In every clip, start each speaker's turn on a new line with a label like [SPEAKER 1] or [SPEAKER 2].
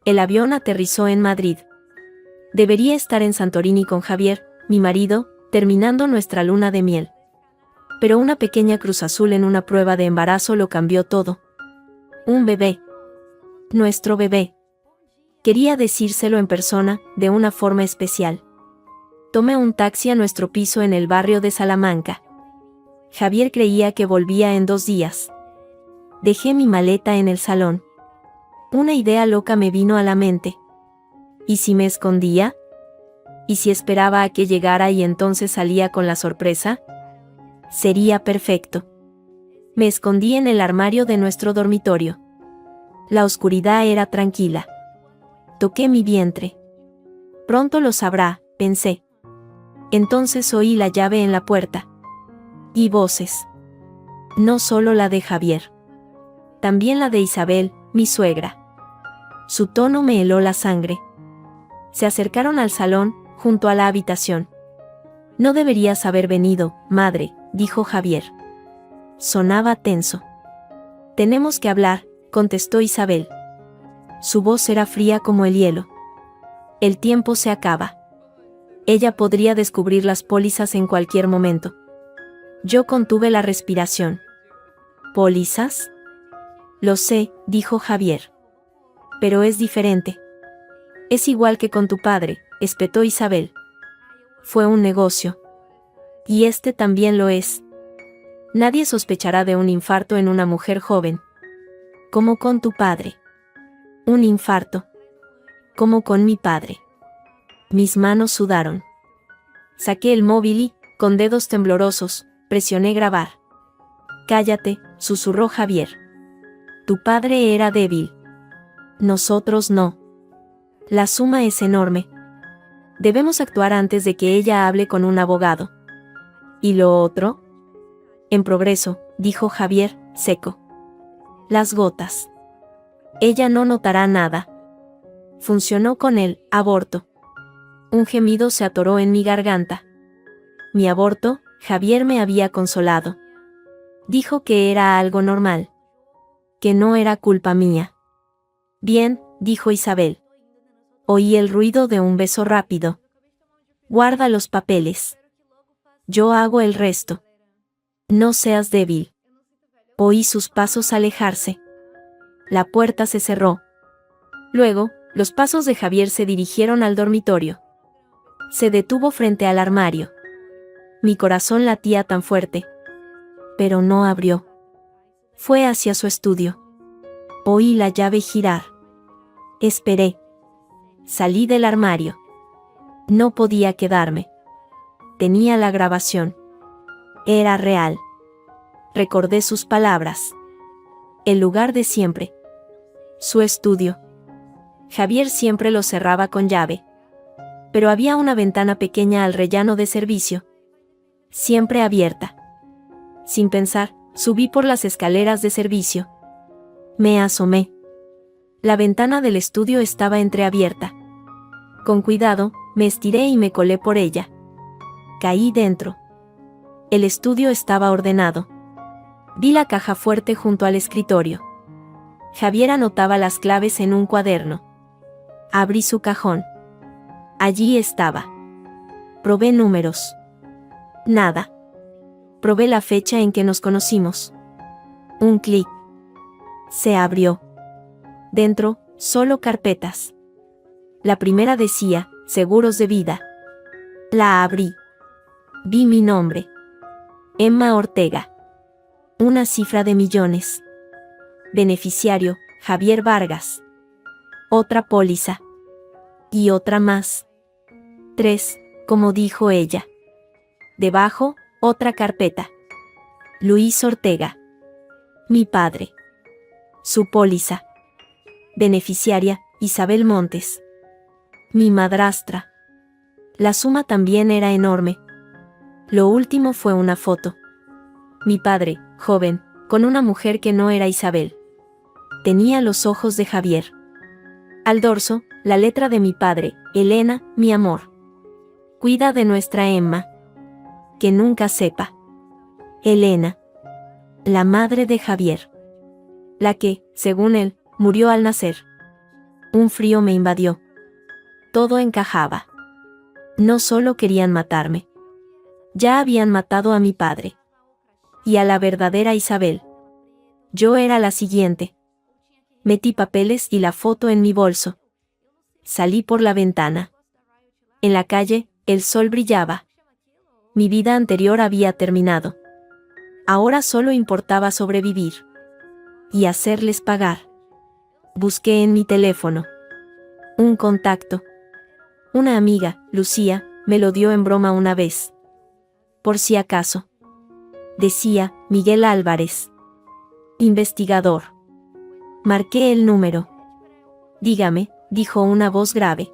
[SPEAKER 1] El avión aterrizó en Madrid. Debería estar en Santorini con Javier, mi marido, terminando nuestra luna de miel. Pero una pequeña cruz azul en una prueba de embarazo lo cambió todo. Un bebé. Nuestro bebé. Quería decírselo en persona, de una forma especial. Tomé un taxi a nuestro piso en el barrio de Salamanca. Javier creía que volvía en 2 días. Dejé mi maleta en el salón. Una idea loca me vino a la mente. ¿Y si me escondía? ¿Y si esperaba a que llegara y entonces salía con la sorpresa? Sería perfecto. Me escondí en el armario de nuestro dormitorio. La oscuridad era tranquila. Toqué mi vientre. Pronto lo sabrá, pensé. Entonces oí la llave en la puerta. Y voces. No solo la de Javier. También la de Isabel, mi suegra. Su tono me heló la sangre. Se acercaron al salón, junto a la habitación. No deberías haber venido, madre, dijo Javier. Sonaba tenso. Tenemos que hablar, contestó Isabel. Su voz era fría como el hielo. El tiempo se acaba. Ella podría descubrir las pólizas en cualquier momento. Yo contuve la respiración. ¿Pólizas? Lo sé, dijo Javier. Pero es diferente. Es igual que con tu padre, espetó Isabel. Fue un negocio. Y este también lo es. Nadie sospechará de un infarto en una mujer joven. Como con tu padre. Un infarto. Como con mi padre. Mis manos sudaron. Saqué el móvil y, con dedos temblorosos, presioné grabar. Cállate, susurró Javier. Tu padre era débil. Nosotros no. La suma es enorme. Debemos actuar antes de que ella hable con un abogado. ¿Y lo otro? En progreso, dijo Javier, seco. Las gotas. Ella no notará nada. Funcionó con el aborto. Un gemido se atoró en mi garganta. Mi aborto, Javier me había consolado. Dijo que era algo normal. Que no era culpa mía. Bien, dijo Isabel. Oí el ruido de un beso rápido. Guarda los papeles. Yo hago el resto. No seas débil. Oí sus pasos alejarse. La puerta se cerró. Luego, los pasos de Javier se dirigieron al dormitorio. Se detuvo frente al armario. Mi corazón latía tan fuerte. Pero no abrió. Fue hacia su estudio. Oí la llave girar. Esperé. Salí del armario. No podía quedarme. Tenía la grabación. Era real. Recordé sus palabras. El lugar de siempre. Su estudio. Javier siempre lo cerraba con llave. Pero había una ventana pequeña al rellano de servicio. Siempre abierta. Sin pensar, subí por las escaleras de servicio. Me asomé. La ventana del estudio estaba entreabierta. Con cuidado, me estiré y me colé por ella. Caí dentro. El estudio estaba ordenado. Vi la caja fuerte junto al escritorio. Javier anotaba las claves en un cuaderno. Abrí su cajón. Allí estaba. Probé números. Nada. Probé la fecha en que nos conocimos. Un clic. Se abrió. Dentro, solo carpetas. La primera decía, seguros de vida. La abrí. Vi mi nombre. Emma Ortega. Una cifra de millones. Beneficiario, Javier Vargas. Otra póliza. Y otra más. 3, como dijo ella. Debajo, otra carpeta. Luis Ortega. Mi padre. Su póliza. Beneficiaria, Isabel Montes. Mi madrastra. La suma también era enorme. Lo último fue una foto. Mi padre, joven, con una mujer que no era Isabel. Tenía los ojos de Javier. Al dorso, la letra de mi padre, Elena, mi amor. Cuida de nuestra Emma. Que nunca sepa. Elena. La madre de Javier. La que, según él, murió al nacer. Un frío me invadió. Todo encajaba. No solo querían matarme. Ya habían matado a mi padre. Y a la verdadera Isabel. Yo era la siguiente. Metí papeles y la foto en mi bolso. Salí por la ventana. En la calle, el sol brillaba. Mi vida anterior había terminado. Ahora solo importaba sobrevivir. Y hacerles pagar. Busqué en mi teléfono. Un contacto. Una amiga, Lucía, me lo dio en broma una vez. Por si acaso. Decía, Miguel Álvarez. Investigador. Marqué el número. Dígame, dijo una voz grave.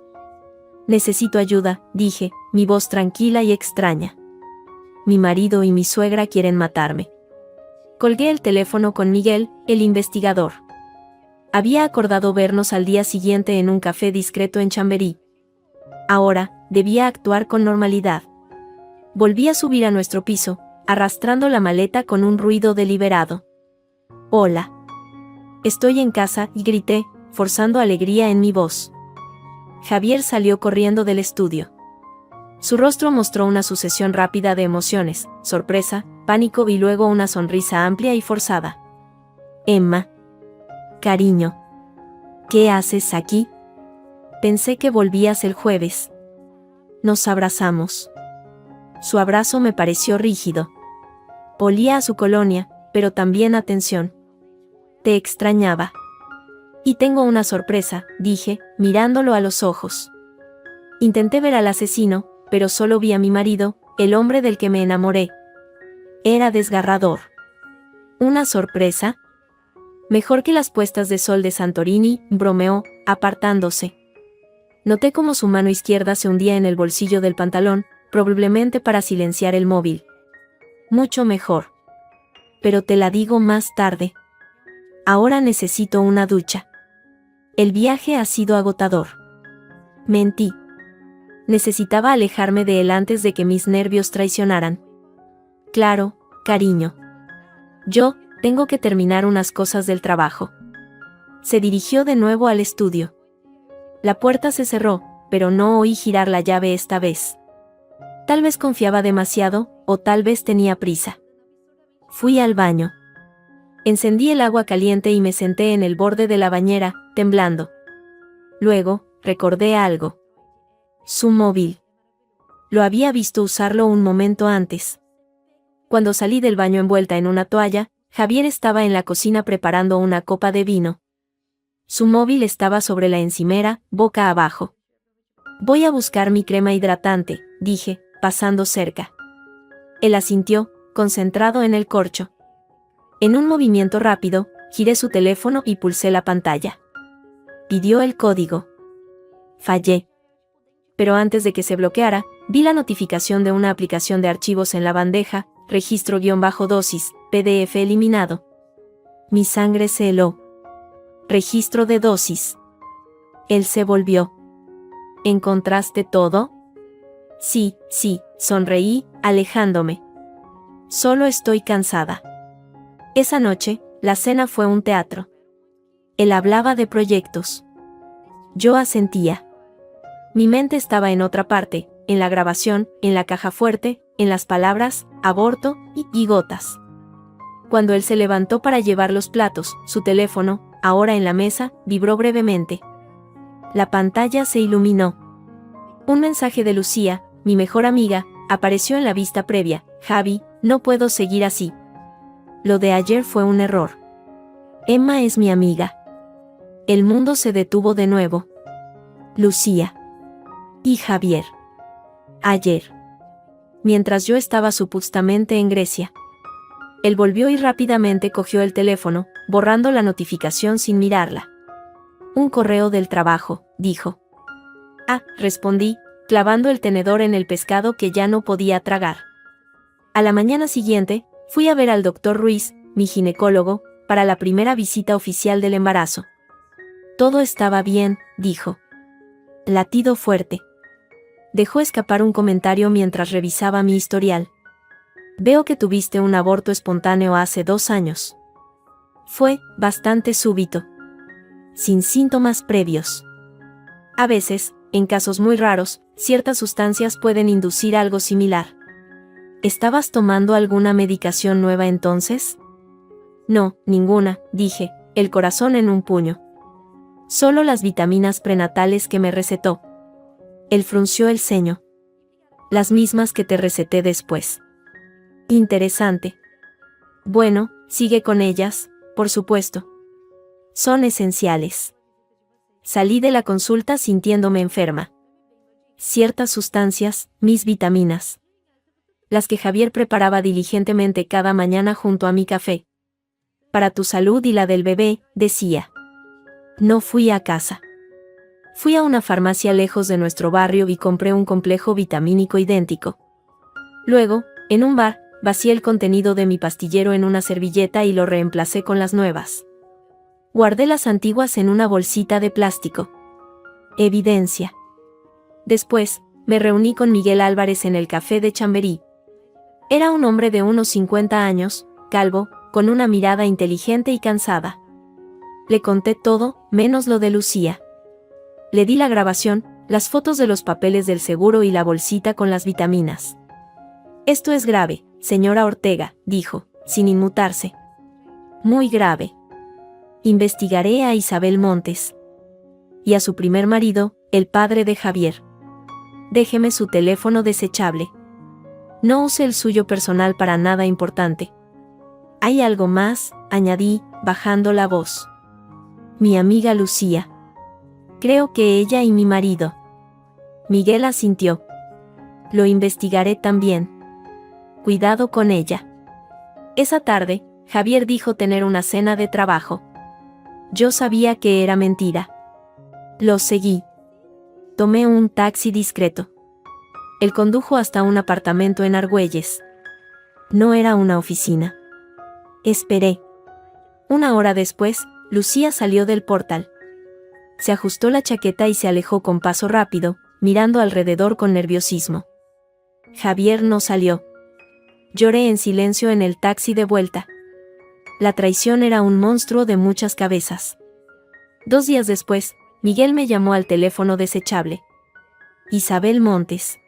[SPEAKER 1] Necesito ayuda, dije, mi voz tranquila y extraña. Mi marido y mi suegra quieren matarme. Colgué el teléfono con Miguel, el investigador. Había acordado vernos al día siguiente en un café discreto en Chamberí. Ahora, debía actuar con normalidad. Volví a subir a nuestro piso, arrastrando la maleta con un ruido deliberado. Hola. Estoy en casa, y grité, forzando alegría en mi voz. Javier salió corriendo del estudio. Su rostro mostró una sucesión rápida de emociones, sorpresa, pánico y luego una sonrisa amplia y forzada. Emma. Cariño. ¿Qué haces aquí? Pensé que volvías el jueves. Nos abrazamos. Su abrazo me pareció rígido. Olía a su colonia, pero también a tensión. Te extrañaba. Y tengo una sorpresa, dije, mirándolo a los ojos. Intenté ver al asesino, pero solo vi a mi marido, el hombre del que me enamoré. Era desgarrador. ¿Una sorpresa? Mejor que las puestas de sol de Santorini, bromeó, apartándose. Noté cómo su mano izquierda se hundía en el bolsillo del pantalón, probablemente para silenciar el móvil. Mucho mejor. Pero te la digo más tarde. Ahora necesito una ducha. El viaje ha sido agotador. Mentí. Necesitaba alejarme de él antes de que mis nervios traicionaran. Claro, cariño. Yo, tengo que terminar unas cosas del trabajo. Se dirigió de nuevo al estudio. La puerta se cerró, pero no oí girar la llave esta vez. Tal vez confiaba demasiado, o tal vez tenía prisa. Fui al baño. Encendí el agua caliente y me senté en el borde de la bañera, temblando. Luego, recordé algo. Su móvil. Lo había visto usarlo un momento antes. Cuando salí del baño envuelta en una toalla, Javier estaba en la cocina preparando una copa de vino. Su móvil estaba sobre la encimera, boca abajo. Voy a buscar mi crema hidratante, dije, pasando cerca. Él asintió, concentrado en el corcho. En un movimiento rápido, giré su teléfono y pulsé la pantalla. Pidió el código. Fallé. Pero antes de que se bloqueara, vi la notificación de una aplicación de archivos en la bandeja, registro-dosis, PDF eliminado. Mi sangre se heló. Registro de dosis. Él se volvió. ¿Encontraste todo? Sí, sonreí, alejándome. Solo estoy cansada. Esa noche, la cena fue un teatro. Él hablaba de proyectos. Yo asentía. Mi mente estaba en otra parte, en la grabación, en la caja fuerte, en las palabras, aborto y gotas. Cuando él se levantó para llevar los platos, su teléfono, ahora en la mesa, vibró brevemente. La pantalla se iluminó. Un mensaje de Lucía, mi mejor amiga, apareció en la vista previa. Javi, no puedo seguir así. Lo de ayer fue un error. Emma es mi amiga. El mundo se detuvo de nuevo. Lucía. Y Javier. Ayer. Mientras yo estaba supuestamente en Grecia. Él volvió y rápidamente cogió el teléfono, borrando la notificación sin mirarla. Un correo del trabajo, dijo. Ah, respondí, clavando el tenedor en el pescado que ya no podía tragar. A la mañana siguiente, fui a ver al doctor Ruiz, mi ginecólogo, para la primera visita oficial del embarazo. Todo estaba bien, dijo. Latido fuerte. Dejó escapar un comentario mientras revisaba mi historial. Veo que tuviste un aborto espontáneo hace 2 años. Fue bastante súbito. Sin síntomas previos. A veces, en casos muy raros, ciertas sustancias pueden inducir algo similar. ¿Estabas tomando alguna medicación nueva entonces? No, ninguna, dije, el corazón en un puño. Solo las vitaminas prenatales que me recetó. Él frunció el ceño. Las mismas que te receté después. Interesante. Bueno, sigue con ellas, por supuesto. Son esenciales. Salí de la consulta sintiéndome enferma. Ciertas sustancias, mis vitaminas. Las que Javier preparaba diligentemente cada mañana junto a mi café. Para tu salud y la del bebé, decía. No fui a casa. Fui a una farmacia lejos de nuestro barrio y compré un complejo vitamínico idéntico. Luego, en un bar, vacié el contenido de mi pastillero en una servilleta y lo reemplacé con las nuevas. Guardé las antiguas en una bolsita de plástico. Evidencia. Después, me reuní con Miguel Álvarez en el café de Chamberí. Era un hombre de unos 50 años, calvo, con una mirada inteligente y cansada. Le conté todo, menos lo de Lucía. Le di la grabación, las fotos de los papeles del seguro y la bolsita con las vitaminas. Esto es grave, señora Ortega, dijo, sin inmutarse. Muy grave. Investigaré a Isabel Montes. Y a su primer marido, el padre de Javier. Déjeme su teléfono desechable. No use el suyo personal para nada importante. Hay algo más, añadí, bajando la voz. Mi amiga Lucía. Creo que ella y mi marido. Miguel asintió. Lo investigaré también. Cuidado con ella. Esa tarde, Javier dijo tener una cena de trabajo. Yo sabía que era mentira. Lo seguí. Tomé un taxi discreto. Él condujo hasta un apartamento en Argüelles. No era una oficina. Esperé. Una hora después, Lucía salió del portal. Se ajustó la chaqueta y se alejó con paso rápido, mirando alrededor con nerviosismo. Javier no salió. Lloré en silencio en el taxi de vuelta. La traición era un monstruo de muchas cabezas. 2 días después, Miguel me llamó al teléfono desechable. Isabel Montes.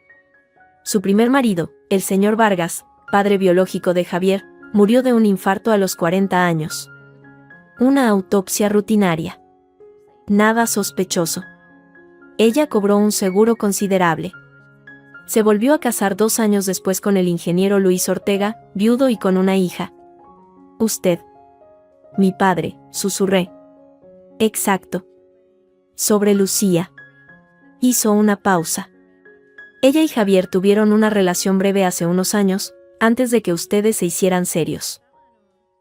[SPEAKER 1] Su primer marido, el señor Vargas, padre biológico de Javier, murió de un infarto a los 40 años. Una autopsia rutinaria. Nada sospechoso. Ella cobró un seguro considerable. Se volvió a casar 2 años después con el ingeniero Luis Ortega, viudo y con una hija. Usted. Mi padre, susurré. Exacto. Sobre Lucía. Hizo una pausa. Ella y Javier tuvieron una relación breve hace unos años, antes de que ustedes se hicieran serios.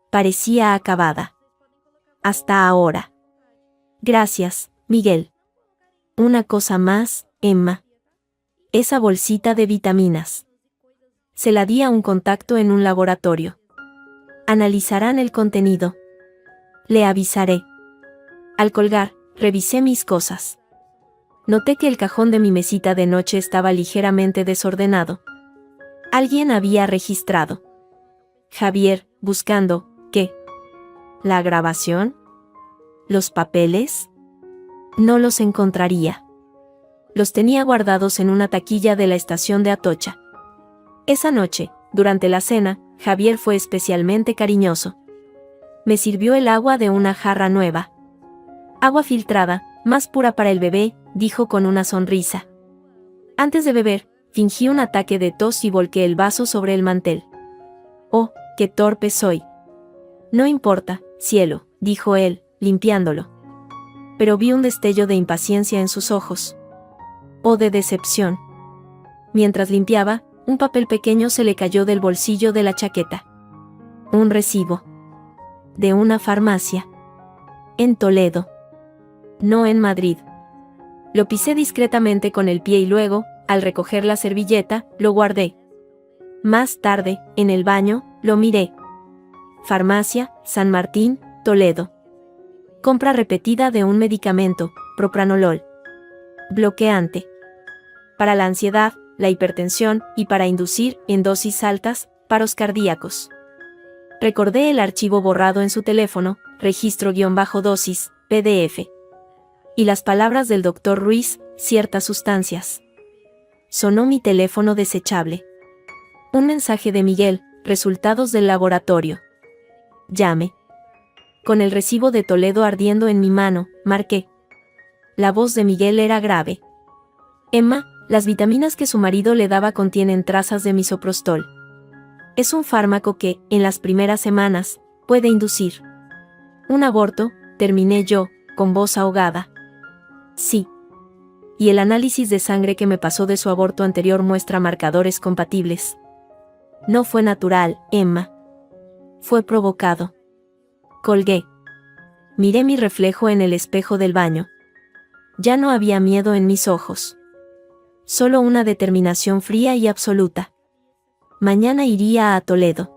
[SPEAKER 1] Parecía acabada. Hasta ahora. Gracias, Miguel. Una cosa más, Emma. Esa bolsita de vitaminas. Se la di a un contacto en un laboratorio. Analizarán el contenido. Le avisaré. Al colgar, revisé mis cosas. Noté que el cajón de mi mesita de noche estaba ligeramente desordenado. Alguien había registrado. Javier, buscando, ¿qué? ¿La grabación? ¿Los papeles? No los encontraría. Los tenía guardados en una taquilla de la estación de Atocha. Esa noche, durante la cena, Javier fue especialmente cariñoso. Me sirvió el agua de una jarra nueva. Agua filtrada, más pura para el bebé, dijo con una sonrisa. Antes de beber, fingí un ataque de tos y volqué el vaso sobre el mantel. Oh, qué torpe soy. No importa, cielo, dijo él, limpiándolo. Pero vi un destello de impaciencia en sus ojos. O de decepción. Mientras limpiaba, un papel pequeño se le cayó del bolsillo de la chaqueta. Un recibo. De una farmacia. En Toledo. No en Madrid. Lo pisé discretamente con el pie y luego, al recoger la servilleta, lo guardé. Más tarde, en el baño, lo miré. Farmacia, San Martín, Toledo. Compra repetida de un medicamento, propranolol. Bloqueante. Para la ansiedad, la hipertensión y para inducir, en dosis altas, paros cardíacos. Recordé el archivo borrado en su teléfono, registro-dosis, PDF. Y las palabras del doctor Ruiz, ciertas sustancias. Sonó mi teléfono desechable. Un mensaje de Miguel, resultados del laboratorio. Llame. Con el recibo de Toledo ardiendo en mi mano, marqué. La voz de Miguel era grave. Emma, las vitaminas que su marido le daba contienen trazas de misoprostol. Es un fármaco que, en las primeras semanas, puede inducir un aborto, terminé yo, con voz ahogada. Sí. Y el análisis de sangre que me pasó de su aborto anterior muestra marcadores compatibles. No fue natural, Emma. Fue provocado. Colgué. Miré mi reflejo en el espejo del baño. Ya no había miedo en mis ojos. Solo una determinación fría y absoluta. Mañana iría a Toledo.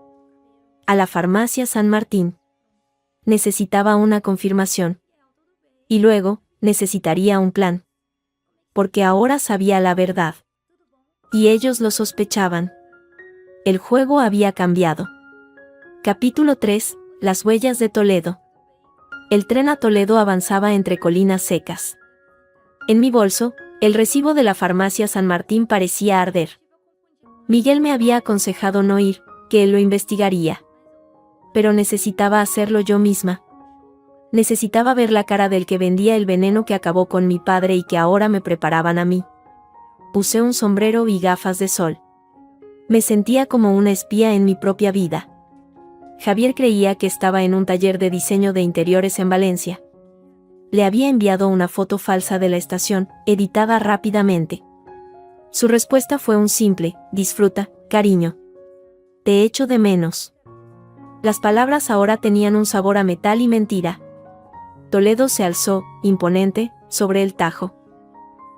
[SPEAKER 1] A la farmacia San Martín. Necesitaba una confirmación. Y luego, necesitaría un plan. Porque ahora sabía la verdad. Y ellos lo sospechaban. El juego había cambiado. Capítulo 3. Las huellas de Toledo. El tren a Toledo avanzaba entre colinas secas. En mi bolso, el recibo de la farmacia San Martín parecía arder. Miguel me había aconsejado no ir, que él lo investigaría. Pero necesitaba hacerlo yo misma. Necesitaba ver la cara del que vendía el veneno que acabó con mi padre y que ahora me preparaban a mí. Usé un sombrero y gafas de sol. Me sentía como una espía en mi propia vida. Javier creía que estaba en un taller de diseño de interiores en Valencia. Le había enviado una foto falsa de la estación, editada rápidamente. Su respuesta fue un simple, disfruta, cariño. Te echo de menos. Las palabras ahora tenían un sabor a metal y mentira. Toledo se alzó, imponente, sobre el Tajo.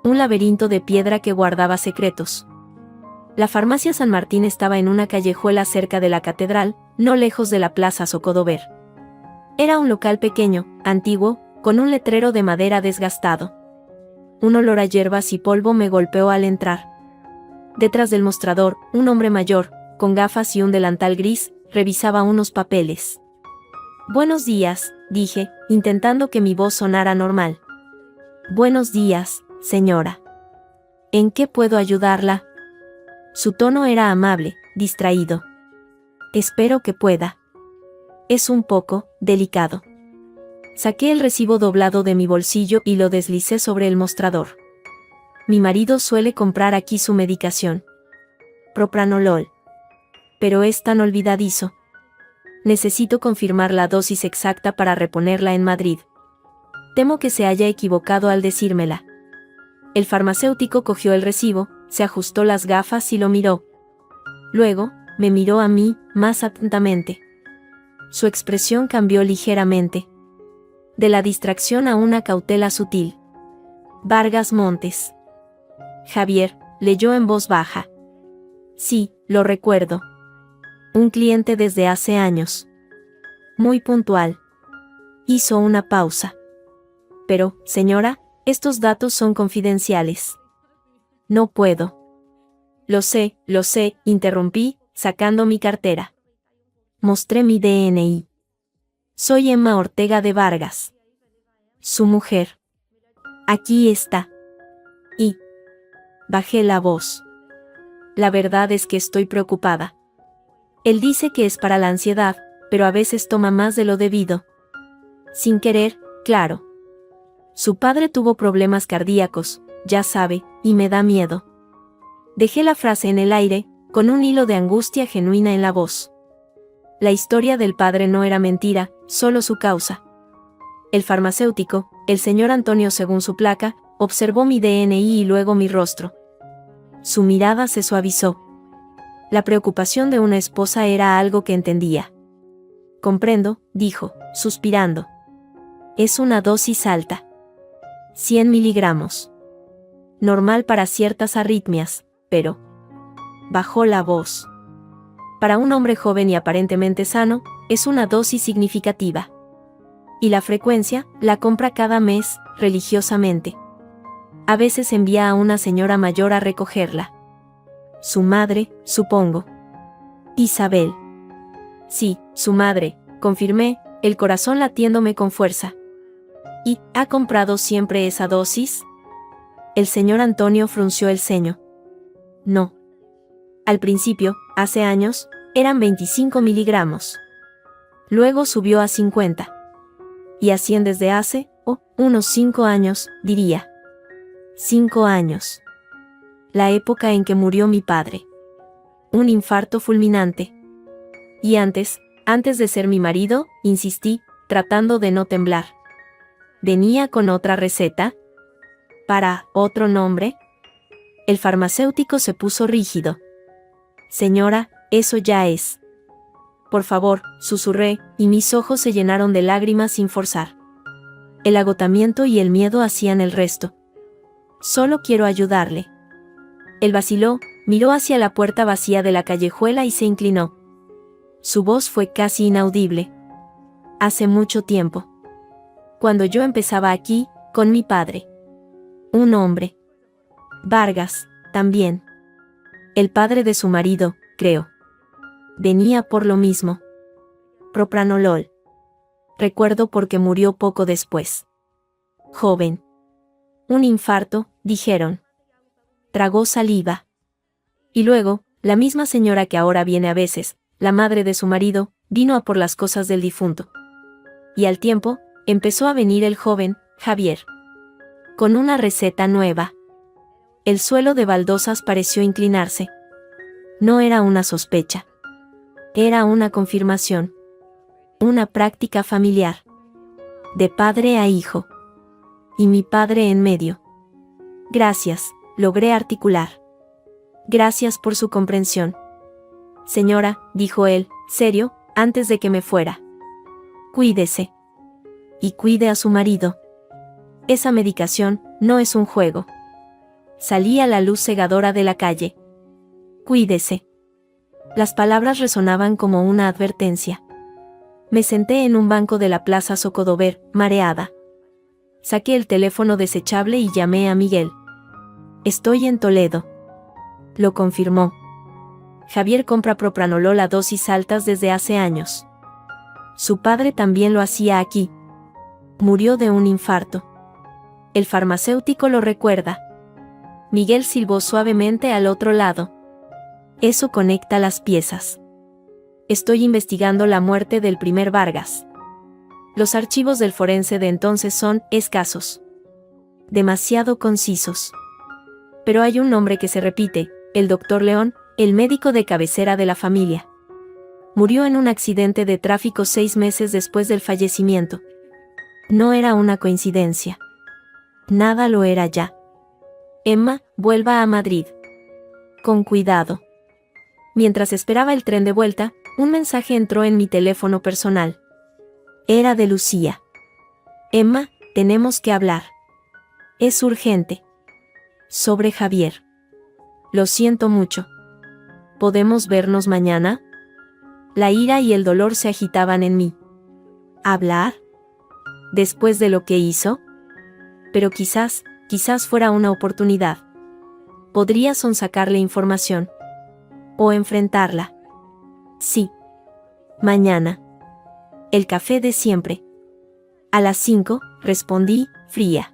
[SPEAKER 1] Un laberinto de piedra que guardaba secretos. La farmacia San Martín estaba en una callejuela cerca de la catedral, no lejos de la plaza Zocodover. Era un local pequeño, antiguo, con un letrero de madera desgastado. Un olor a hierbas y polvo me golpeó al entrar. Detrás del mostrador, un hombre mayor, con gafas y un delantal gris, revisaba unos papeles. Buenos días, dije, intentando que mi voz sonara normal. Buenos días, señora. ¿En qué puedo ayudarla? Su tono era amable, distraído. Espero que pueda. Es un poco delicado. Saqué el recibo doblado de mi bolsillo y lo deslicé sobre el mostrador. Mi marido suele comprar aquí su medicación. Propranolol. Pero es tan olvidadizo. Necesito confirmar la dosis exacta para reponerla en Madrid. Temo que se haya equivocado al decírmela. El farmacéutico cogió el recibo, se ajustó las gafas y lo miró. Luego, me miró a mí, más atentamente. Su expresión cambió ligeramente. De la distracción a una cautela sutil. Vargas Montes. Javier, leyó en voz baja. Sí, lo recuerdo. Un cliente desde hace años. Muy puntual. Hizo una pausa. Pero, señora, estos datos son confidenciales. No puedo. Lo sé, interrumpí, sacando mi cartera. Mostré mi DNI. Soy Emma Ortega de Vargas. Su mujer. Aquí está. Y bajé la voz. La verdad es que estoy preocupada. Él dice que es para la ansiedad, pero a veces toma más de lo debido. Sin querer, claro. Su padre tuvo problemas cardíacos, ya sabe, y me da miedo. Dejé la frase en el aire, con un hilo de angustia genuina en la voz. La historia del padre no era mentira, solo su causa. El farmacéutico, el señor Antonio según su placa, observó mi DNI y luego mi rostro. Su mirada se suavizó. La preocupación de una esposa era algo que entendía. Comprendo, dijo, suspirando. Es una dosis alta. 100 miligramos. Normal para ciertas arritmias, pero... Bajó la voz. Para un hombre joven y aparentemente sano, es una dosis significativa. Y la frecuencia, la compra cada mes, religiosamente. A veces envía a una señora mayor a recogerla. Su madre, supongo. Isabel. Sí, su madre, confirmé, el corazón latiéndome con fuerza. ¿Y ha comprado siempre esa dosis? El señor Antonio frunció el ceño. No. Al principio, hace años, eran 25 miligramos. Luego subió a 50. Y a 100 desde hace, unos 5 años, diría. 5 años. La época en que murió mi padre. Un infarto fulminante. Y antes de ser mi marido, insistí, tratando de no temblar. ¿Venía con otra receta? ¿Para otro nombre? El farmacéutico se puso rígido. Señora, eso ya es. Por favor, susurré, y mis ojos se llenaron de lágrimas sin forzar. El agotamiento y el miedo hacían el resto. Solo quiero ayudarle. Él vaciló, miró hacia la puerta vacía de la callejuela y se inclinó. Su voz fue casi inaudible. Hace mucho tiempo. Cuando yo empezaba aquí, con mi padre. Un hombre. Vargas, también. El padre de su marido, creo. Venía por lo mismo. Propranolol. Recuerdo porque murió poco después. Joven. Un infarto, dijeron. Tragó saliva. Y luego, la misma señora que ahora viene a veces, la madre de su marido, vino a por las cosas del difunto. Y al tiempo, empezó a venir el joven, Javier. Con una receta nueva. El suelo de baldosas pareció inclinarse. No era una sospecha. Era una confirmación. Una práctica familiar. De padre a hijo. Y mi padre en medio. Gracias, logré articular. Gracias por su comprensión. Señora, dijo él, serio, antes de que me fuera. Cuídese. Y cuide a su marido. Esa medicación no es un juego. Salí a la luz cegadora de la calle. Cuídese. Las palabras resonaban como una advertencia. Me senté en un banco de la plaza Zocodover, mareada. Saqué el teléfono desechable y llamé a Miguel. Estoy en Toledo. Lo confirmó. Javier compra propranolol a dosis altas desde hace años. Su padre también lo hacía aquí. Murió de un infarto. El farmacéutico lo recuerda. Miguel silbó suavemente al otro lado. Eso conecta las piezas. Estoy investigando la muerte del primer Vargas. Los archivos del forense de entonces son escasos. Demasiado concisos. Pero hay un nombre que se repite, el Dr. León, el médico de cabecera de la familia. Murió en un accidente de tráfico 6 meses después del fallecimiento. No era una coincidencia. Nada lo era ya. Emma, vuelva a Madrid. Con cuidado. Mientras esperaba el tren de vuelta, un mensaje entró en mi teléfono personal. Era de Lucía. Emma, tenemos que hablar. Es urgente. Sobre Javier. Lo siento mucho. ¿Podemos vernos mañana? La ira y el dolor se agitaban en mí. ¿Hablar? ¿Después de lo que hizo? Pero quizás fuera una oportunidad. Podría sonsacarle información. O enfrentarla. Sí. Mañana. El café de siempre. A las 5, respondí, fría.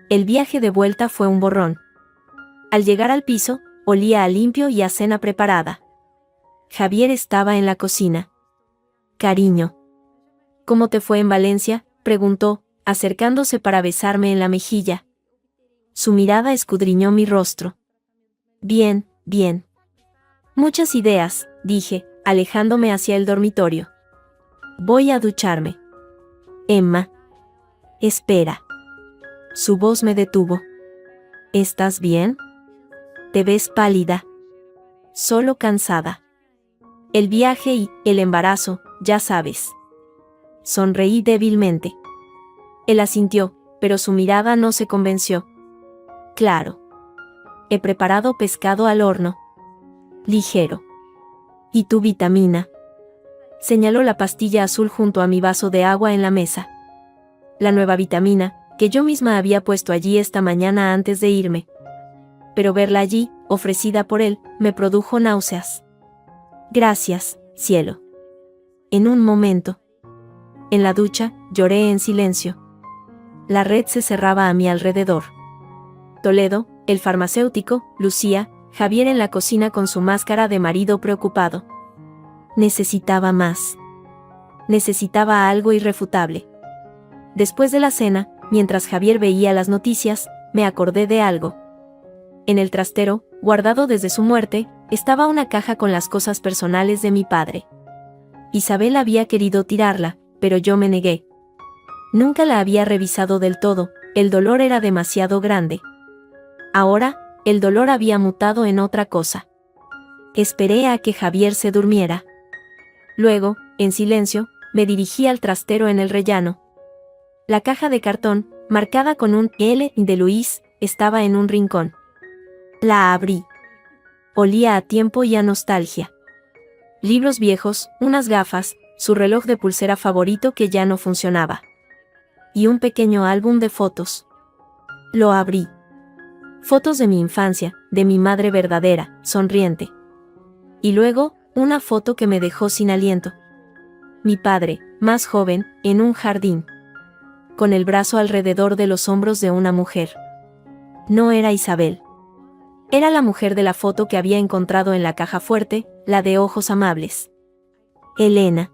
[SPEAKER 1] El viaje de vuelta fue un borrón. Al llegar al piso, olía a limpio y a cena preparada. Javier estaba en la cocina. Cariño. ¿Cómo te fue en Valencia?, preguntó, acercándose para besarme en la mejilla. Su mirada escudriñó mi rostro. Bien, bien. Muchas ideas, dije, alejándome hacia el dormitorio. Voy a ducharme. Emma. Espera. Su voz me detuvo. ¿Estás bien? Te ves pálida. Solo cansada. El viaje y el embarazo, ya sabes. Sonreí débilmente. Él asintió, pero su mirada no se convenció. Claro. He preparado pescado al horno. Ligero. ¿Y tu vitamina? Señaló la pastilla azul junto a mi vaso de agua en la mesa. La nueva vitamina, que yo misma había puesto allí esta mañana antes de irme. Pero verla allí, ofrecida por él, me produjo náuseas. Gracias, cielo. En un momento. En la ducha, lloré en silencio. La red se cerraba a mi alrededor. Toledo, el farmacéutico, Lucía, Javier en la cocina con su máscara de marido preocupado. Necesitaba más. Necesitaba algo irrefutable. Después de la cena, mientras Javier veía las noticias, me acordé de algo. En el trastero, guardado desde su muerte, estaba una caja con las cosas personales de mi padre. Isabel había querido tirarla, pero yo me negué. Nunca la había revisado del todo, el dolor era demasiado grande. Ahora, el dolor había mutado en otra cosa. Esperé a que Javier se durmiera. Luego, en silencio, me dirigí al trastero en el rellano. La caja de cartón, marcada con un L de Luis, estaba en un rincón. La abrí. Olía a tiempo y a nostalgia. Libros viejos, unas gafas, su reloj de pulsera favorito que ya no funcionaba. Y un pequeño álbum de fotos. Lo abrí. Fotos de mi infancia, de mi madre verdadera, sonriente. Y luego, una foto que me dejó sin aliento. Mi padre, más joven, en un jardín. Con el brazo alrededor de los hombros de una mujer. No era Isabel. Era la mujer de la foto que había encontrado en la caja fuerte, la de ojos amables. Elena.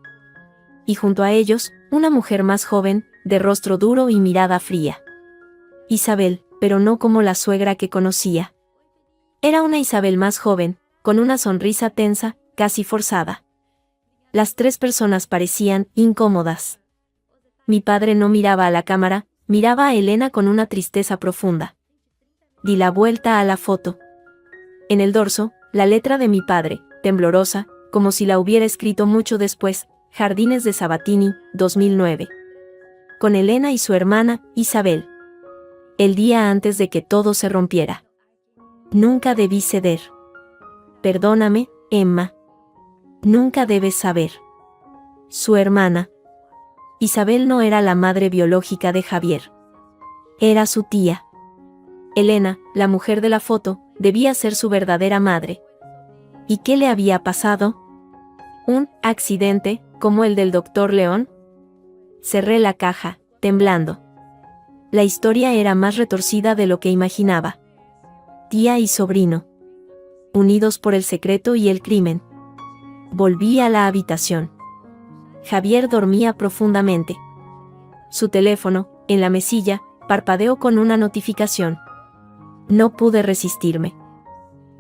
[SPEAKER 1] Y junto a ellos, una mujer más joven, de rostro duro y mirada fría. Isabel, pero no como la suegra que conocía. Era una Isabel más joven, con una sonrisa tensa, casi forzada. Las tres personas parecían incómodas. Mi padre no miraba a la cámara, miraba a Elena con una tristeza profunda. Di la vuelta a la foto. En el dorso, la letra de mi padre, temblorosa, como si la hubiera escrito mucho después, Jardines de Sabatini, 2009. Con Elena y su hermana, Isabel. El día antes de que todo se rompiera. Nunca debí ceder. Perdóname, Emma. Nunca debes saber. Su hermana. Isabel no era la madre biológica de Javier. Era su tía. Elena, la mujer de la foto, debía ser su verdadera madre. ¿Y qué le había pasado? ¿Un accidente, como el del doctor León? Cerré la caja, temblando. La historia era más retorcida de lo que imaginaba. Tía y sobrino. Unidos por el secreto y el crimen. Volví a la habitación. Javier dormía profundamente. Su teléfono, en la mesilla, parpadeó con una notificación. No pude resistirme.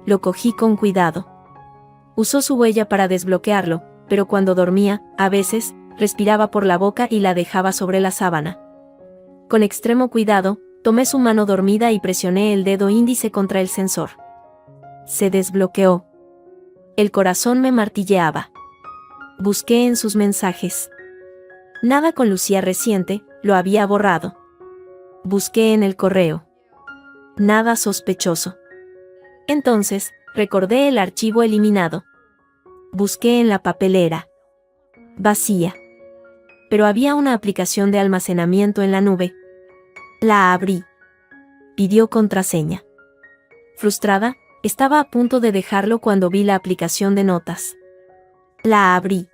[SPEAKER 1] Lo cogí con cuidado. Usó su huella para desbloquearlo, pero cuando dormía, a veces, respiraba por la boca y la dejaba sobre la sábana. Con extremo cuidado, tomé su mano dormida y presioné el dedo índice contra el sensor. Se desbloqueó. El corazón me martilleaba. Busqué en sus mensajes. Nada con Lucía reciente, lo había borrado. Busqué en el correo. Nada sospechoso. Entonces, recordé el archivo eliminado. Busqué en la papelera. Vacía. Pero había una aplicación de almacenamiento en la nube. La abrí. Pidió contraseña. Frustrada, estaba a punto de dejarlo cuando vi la aplicación de notas. La abrí.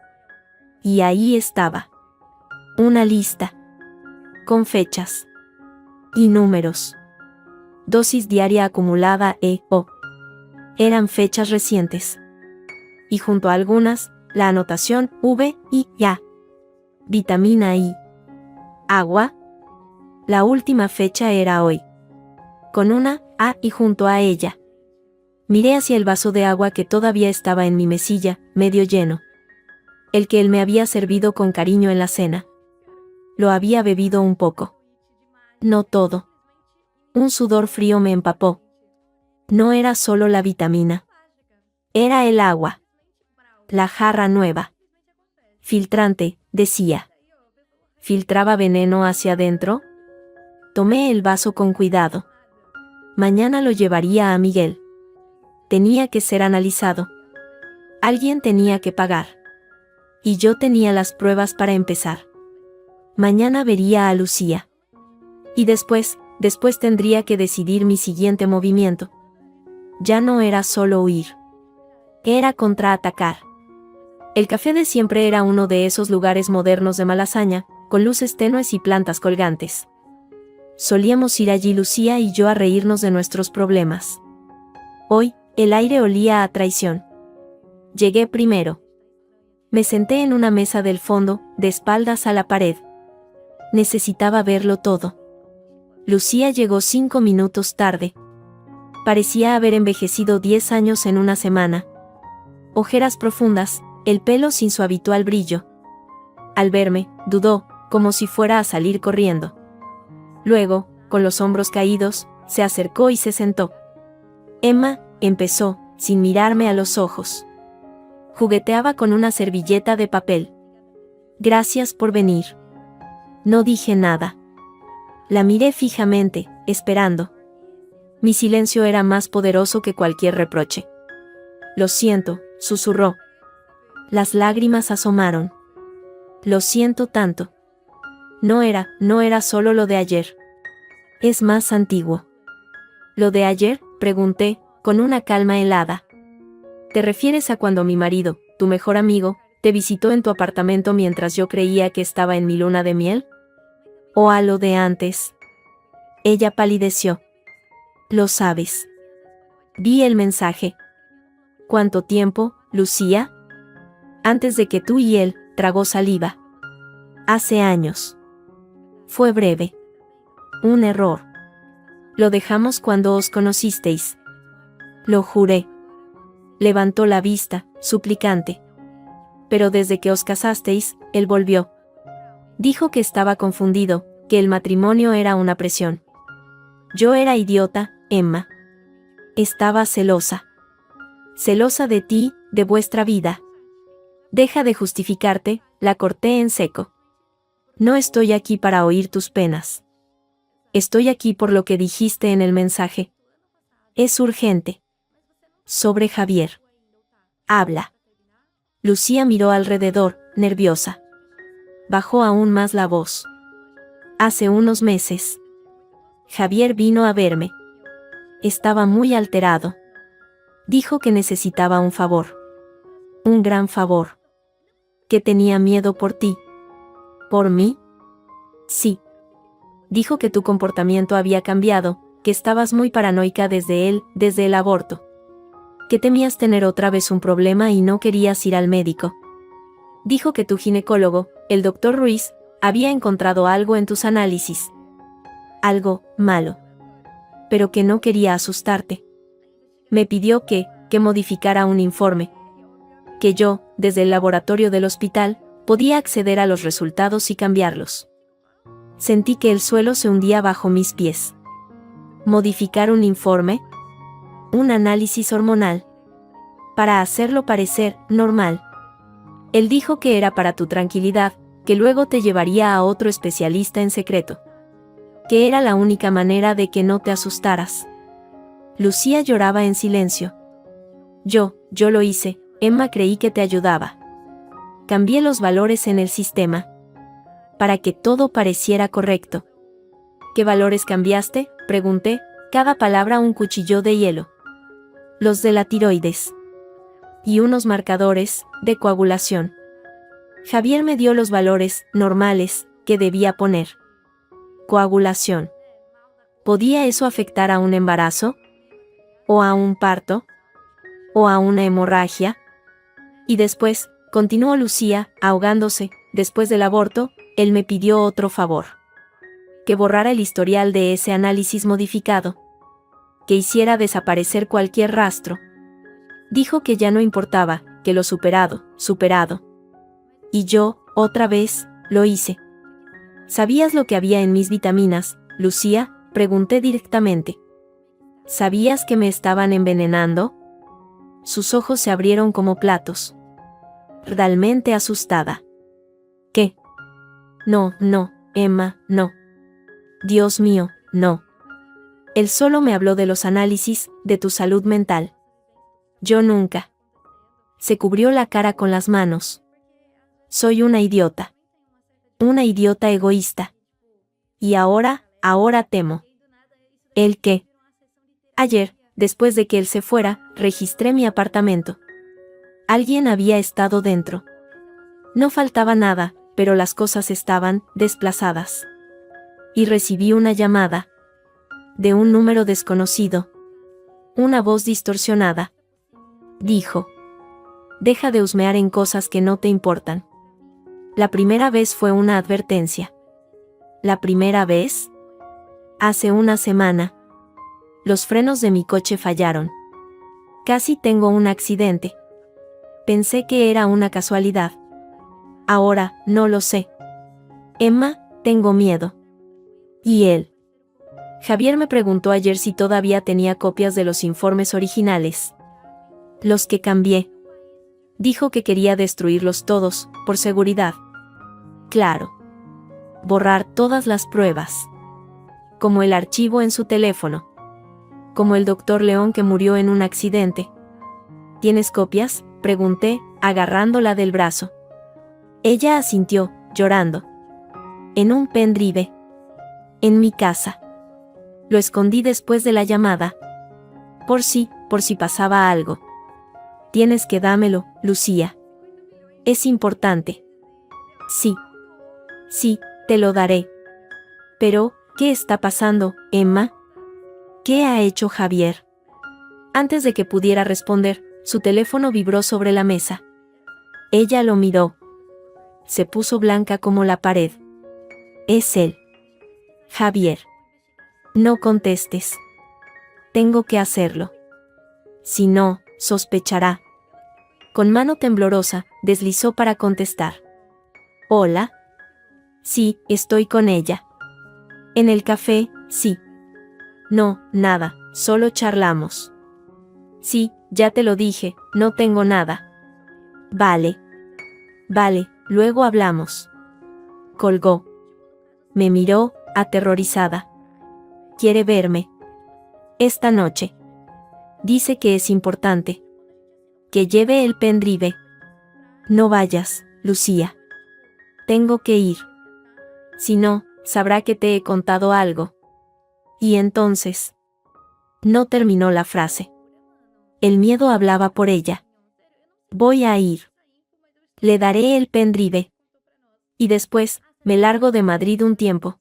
[SPEAKER 1] Y ahí estaba. Una lista. Con fechas. Y números. Dosis diaria acumulada E.O. Eran fechas recientes. Y junto a algunas, la anotación V y A. Vitamina I. Agua. La última fecha era hoy. Con una A y junto a ella. Miré hacia el vaso de agua que todavía estaba en mi mesilla, medio lleno. El que él me había servido con cariño en la cena. Lo había bebido un poco. No todo. Un sudor frío me empapó. No era solo la vitamina. Era el agua. La jarra nueva. Filtrante, decía. ¿Filtraba veneno hacia adentro? Tomé el vaso con cuidado. Mañana lo llevaría a Miguel. Tenía que ser analizado. Alguien tenía que pagar. Y yo tenía las pruebas para empezar. Mañana vería a Lucía. Y después tendría que decidir mi siguiente movimiento. Ya no era solo huir. Era contraatacar. El café de siempre era uno de esos lugares modernos de Malasaña, con luces tenues y plantas colgantes. Solíamos ir allí Lucía y yo a reírnos de nuestros problemas. Hoy, el aire olía a traición. Llegué primero. Me senté en una mesa del fondo, de espaldas a la pared. Necesitaba verlo todo. Lucía llegó 5 minutos tarde. Parecía haber envejecido 10 años en una semana. Ojeras profundas, el pelo sin su habitual brillo. Al verme, dudó, como si fuera a salir corriendo. Luego, con los hombros caídos, se acercó y se sentó. Emma, empezó, sin mirarme a los ojos. Jugueteaba con una servilleta de papel. Gracias por venir. No dije nada. La miré fijamente, esperando. Mi silencio era más poderoso que cualquier reproche. Lo siento, susurró. Las lágrimas asomaron. Lo siento tanto. No era solo lo de ayer. Es más antiguo. ¿Lo de ayer?, pregunté, con una calma helada. ¿Te refieres a cuando mi marido, tu mejor amigo, te visitó en tu apartamento mientras yo creía que estaba en mi luna de miel? ¿O a lo de antes? Ella palideció. Lo sabes. Vi el mensaje. ¿Cuánto tiempo, Lucía? Antes de que tú y él, tragó saliva. Hace años. Fue breve. Un error. Lo dejamos cuando os conocisteis. Lo juré. Levantó la vista, suplicante. Pero desde que os casasteis, él volvió. Dijo que estaba confundido, que el matrimonio era una presión. Yo era idiota, Emma. Estaba celosa. Celosa de ti, de vuestra vida. Deja de justificarte, la corté en seco. No estoy aquí para oír tus penas. Estoy aquí por lo que dijiste en el mensaje. Es urgente. Sobre Javier. Habla. Lucía miró alrededor, nerviosa. Bajó aún más la voz. Hace unos meses. Javier vino a verme. Estaba muy alterado. Dijo que necesitaba un favor. Un gran favor. Que tenía miedo por ti. ¿Por mí? Sí. Dijo que tu comportamiento había cambiado, que estabas muy paranoica desde el aborto. Que temías tener otra vez un problema y no querías ir al médico. Dijo que tu ginecólogo, el doctor Ruiz, había encontrado algo en tus análisis. Algo malo. Pero que no quería asustarte. Me pidió que modificara un informe. Que yo, desde el laboratorio del hospital, podía acceder a los resultados y cambiarlos. Sentí que el suelo se hundía bajo mis pies. ¿Modificar un informe? Un análisis hormonal. Para hacerlo parecer normal. Él dijo que era para tu tranquilidad, que luego te llevaría a otro especialista en secreto. Que era la única manera de que no te asustaras. Lucía lloraba en silencio. Yo lo hice, Emma, creí que te ayudaba. Cambié los valores en el sistema. Para que todo pareciera correcto. ¿Qué valores cambiaste?, pregunté, cada palabra un cuchillo de hielo. Los de la tiroides. Y unos marcadores, de coagulación. Javier me dio los valores, normales, que debía poner. Coagulación. ¿Podía eso afectar a un embarazo? ¿O a un parto? ¿O a una hemorragia? Y después, continuó Lucía, ahogándose, después del aborto, él me pidió otro favor. Que borrara el historial de ese análisis modificado. Que hiciera desaparecer cualquier rastro. Dijo que ya no importaba, que lo superado. Y yo, otra vez, lo hice. ¿Sabías lo que había en mis vitaminas, Lucía?, pregunté directamente. ¿Sabías que me estaban envenenando? Sus ojos se abrieron como platos. Realmente asustada. ¿Qué? No, Emma, no. Dios mío, no. Él solo me habló de los análisis, de tu salud mental. Yo nunca. Se cubrió la cara con las manos. Soy una idiota. Una idiota egoísta. Y ahora temo. ¿El qué? Ayer, después de que él se fuera, registré mi apartamento. Alguien había estado dentro. No faltaba nada, pero las cosas estaban desplazadas. y recibí una llamada. De un número desconocido. Una voz distorsionada. Dijo: deja de husmear en cosas que no te importan. La primera vez fue una advertencia. ¿La primera vez? Hace una semana. Los frenos de mi coche fallaron. Casi tengo un accidente. Pensé que era una casualidad. Ahora, no lo sé. Emma, tengo miedo. ¿Y él? Javier me preguntó ayer si todavía tenía copias de los informes originales. Los que cambié. Dijo que quería destruirlos todos, por seguridad. Claro. Borrar todas las pruebas. Como el archivo en su teléfono. Como el doctor León que murió en un accidente. ¿Tienes copias?, pregunté, agarrándola del brazo. Ella asintió, llorando. En un pendrive. En mi casa. Lo escondí después de la llamada. Por si pasaba algo. Tienes que dámelo, Lucía. Es importante. Sí. Sí, te lo daré. Pero, ¿qué está pasando, Emma? ¿Qué ha hecho Javier? Antes de que pudiera responder, su teléfono vibró sobre la mesa. Ella lo miró. Se puso blanca como la pared. Es él. Javier. No contestes. Tengo que hacerlo. Si no, sospechará. Con mano temblorosa, deslizó para contestar. ¿Hola? Sí, estoy con ella. ¿En el café? Sí. No, nada, solo charlamos. Sí, ya te lo dije, no tengo nada. Vale. Vale, luego hablamos. Colgó. Me miró, aterrorizada. Quiere verme. Esta noche. Dice que es importante. Que lleve el pendrive. No vayas, Lucía. Tengo que ir. Si no, sabrá que te he contado algo. Y entonces. No terminó la frase. El miedo hablaba por ella. Voy a ir. Le daré el pendrive. Y después, me largo de Madrid un tiempo.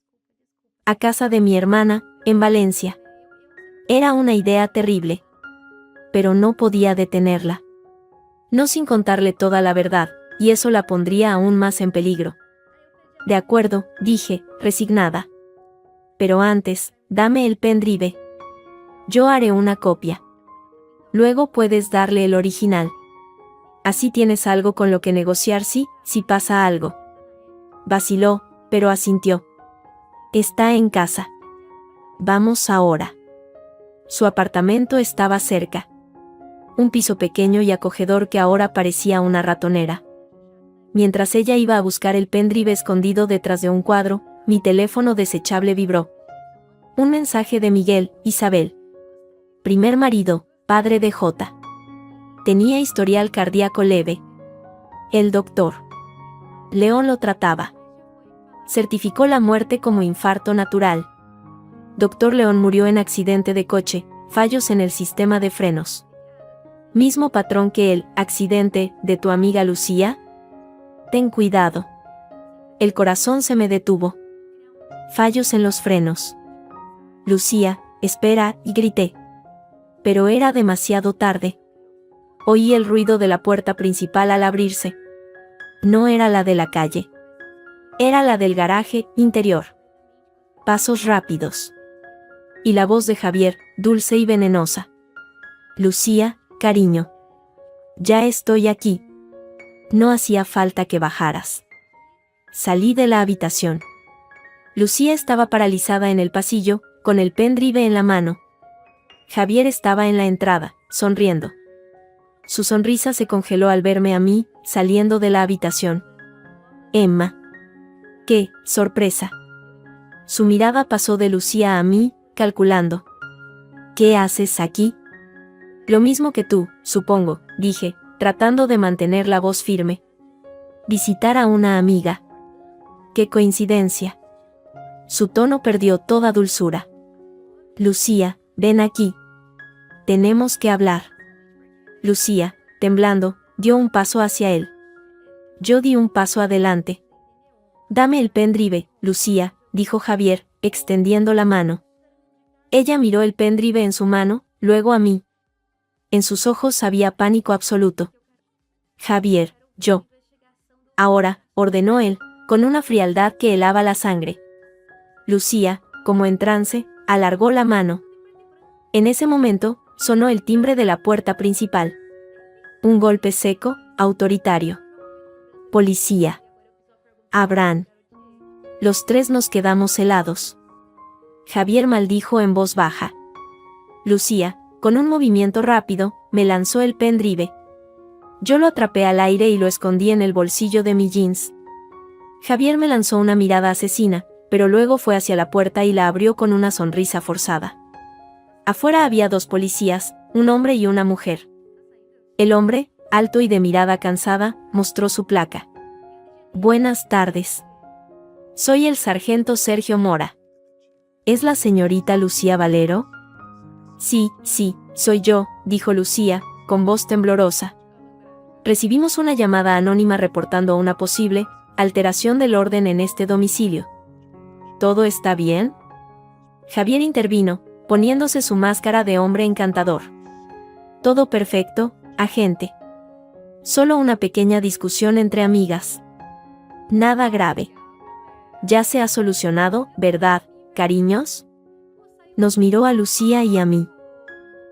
[SPEAKER 1] A casa de mi hermana, en Valencia. Era una idea terrible. Pero no podía detenerla. No sin contarle toda la verdad, y eso la pondría aún más en peligro. De acuerdo, dije, resignada. Pero antes, dame el pendrive. Yo haré una copia. Luego puedes darle el original. Así tienes algo con lo que negociar si pasa algo. Vaciló, pero asintió. Está en casa. Vamos ahora. Su apartamento estaba cerca. Un piso pequeño y acogedor que ahora parecía una ratonera. Mientras ella iba a buscar el pendrive escondido detrás de un cuadro, mi teléfono desechable vibró. Un mensaje de Miguel, Isabel. Primer marido, padre de J. Tenía historial cardíaco leve. El doctor León lo trataba. Certificó la muerte como infarto natural. Doctor León murió en accidente de coche, fallos en el sistema de frenos. Mismo patrón que el accidente de tu amiga Lucía. Ten cuidado. El corazón se me detuvo. Fallos en los frenos. Lucía, espera, y grité. Pero era demasiado tarde. Oí el ruido de la puerta principal al abrirse. No era la de la calle. Era la del garaje interior. Pasos rápidos. Y la voz de Javier, dulce y venenosa. Lucía, cariño. Ya estoy aquí. No hacía falta que bajaras. Salí de la habitación. Lucía estaba paralizada en el pasillo, con el pendrive en la mano. Javier estaba en la entrada, sonriendo. Su sonrisa se congeló al verme a mí, saliendo de la habitación. Emma. ¡Qué sorpresa! Su mirada pasó de Lucía a mí, calculando. ¿Qué haces aquí? Lo mismo que tú, supongo, dije, tratando de mantener la voz firme. Visitar a una amiga. ¡Qué coincidencia! Su tono perdió toda dulzura. Lucía, ven aquí. Tenemos que hablar. Lucía, temblando, dio un paso hacia él. Yo di un paso adelante. Dame el pendrive, Lucía, dijo Javier, extendiendo la mano. Ella miró el pendrive en su mano, luego a mí. En sus ojos había pánico absoluto. Javier, yo. Ahora, ordenó él, con una frialdad que helaba la sangre. Lucía, como en trance, alargó la mano. En ese momento, sonó el timbre de la puerta principal. Un golpe seco, autoritario. Policía. Abran. Los tres nos quedamos helados. Javier maldijo en voz baja. Lucía, con un movimiento rápido, me lanzó el pendrive. Yo lo atrapé al aire y lo escondí en el bolsillo de mi jeans. Javier me lanzó una mirada asesina, pero luego fue hacia la puerta y la abrió con una sonrisa forzada. Afuera había dos policías, un hombre y una mujer. El hombre, alto y de mirada cansada, mostró su placa. Buenas tardes. Soy el sargento Sergio Mora. ¿Es la señorita Lucía Valero? Sí, soy yo, dijo Lucía, con voz temblorosa. Recibimos una llamada anónima reportando una posible alteración del orden en este domicilio. ¿Todo está bien? Javier intervino, poniéndose su máscara de hombre encantador. Todo perfecto, agente. Solo una pequeña discusión entre amigas. Nada grave. Ya se ha solucionado, ¿verdad, cariños? Nos miró a Lucía y a mí.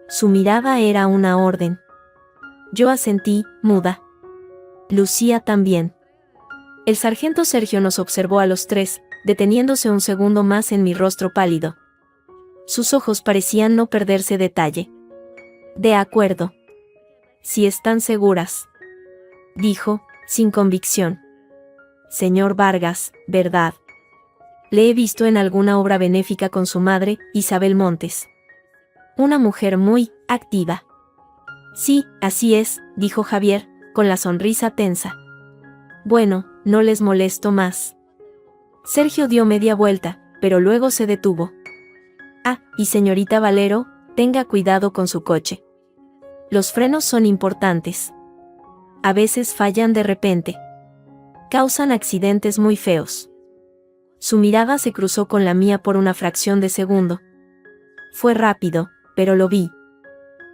[SPEAKER 1] Su mirada era una orden. Yo asentí, muda. Lucía también. El sargento Sergio nos observó a los tres, deteniéndose un segundo más en mi rostro pálido. Sus ojos parecían no perderse detalle. De acuerdo. Si están seguras. Dijo, sin convicción. Señor Vargas, ¿verdad? Le he visto en alguna obra benéfica con su madre, Isabel Montes. Una mujer muy activa. Sí, así es, dijo Javier, con la sonrisa tensa. Bueno, no les molesto más. Sergio dio media vuelta, pero luego se detuvo. Ah, y señorita Valero, tenga cuidado con su coche. Los frenos son importantes. A veces fallan de repente. Causan accidentes muy feos. Su mirada se cruzó con la mía por una fracción de segundo. Fue rápido, pero lo vi.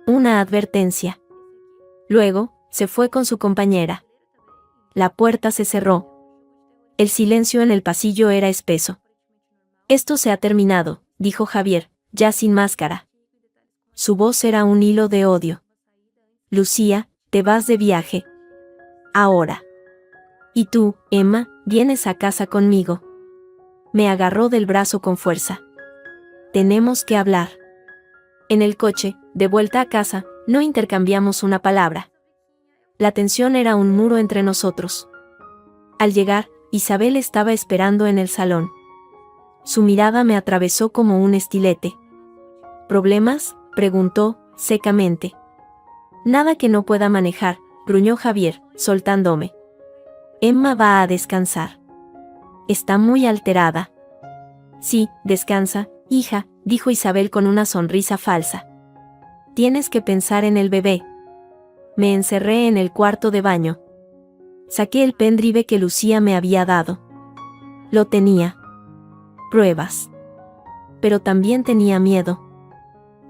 [SPEAKER 1] Una advertencia. Luego, se fue con su compañera. La puerta se cerró. El silencio en el pasillo era espeso. Esto se ha terminado, dijo Javier, ya sin máscara. Su voz era un hilo de odio. Lucía, te vas de viaje. Ahora. Y tú, Emma, vienes a casa conmigo. Me agarró del brazo con fuerza. Tenemos que hablar. En el coche, de vuelta a casa, no intercambiamos una palabra. La tensión era un muro entre nosotros. Al llegar, Isabel estaba esperando en el salón. Su mirada me atravesó como un estilete. ¿Problemas?, preguntó, secamente. Nada que no pueda manejar, gruñó Javier, soltándome. Emma va a descansar. Está muy alterada. Sí, descansa, hija, dijo Isabel con una sonrisa falsa. Tienes que pensar en el bebé. Me encerré en el cuarto de baño. Saqué el pendrive que Lucía me había dado. Lo tenía. Pruebas. Pero también tenía miedo.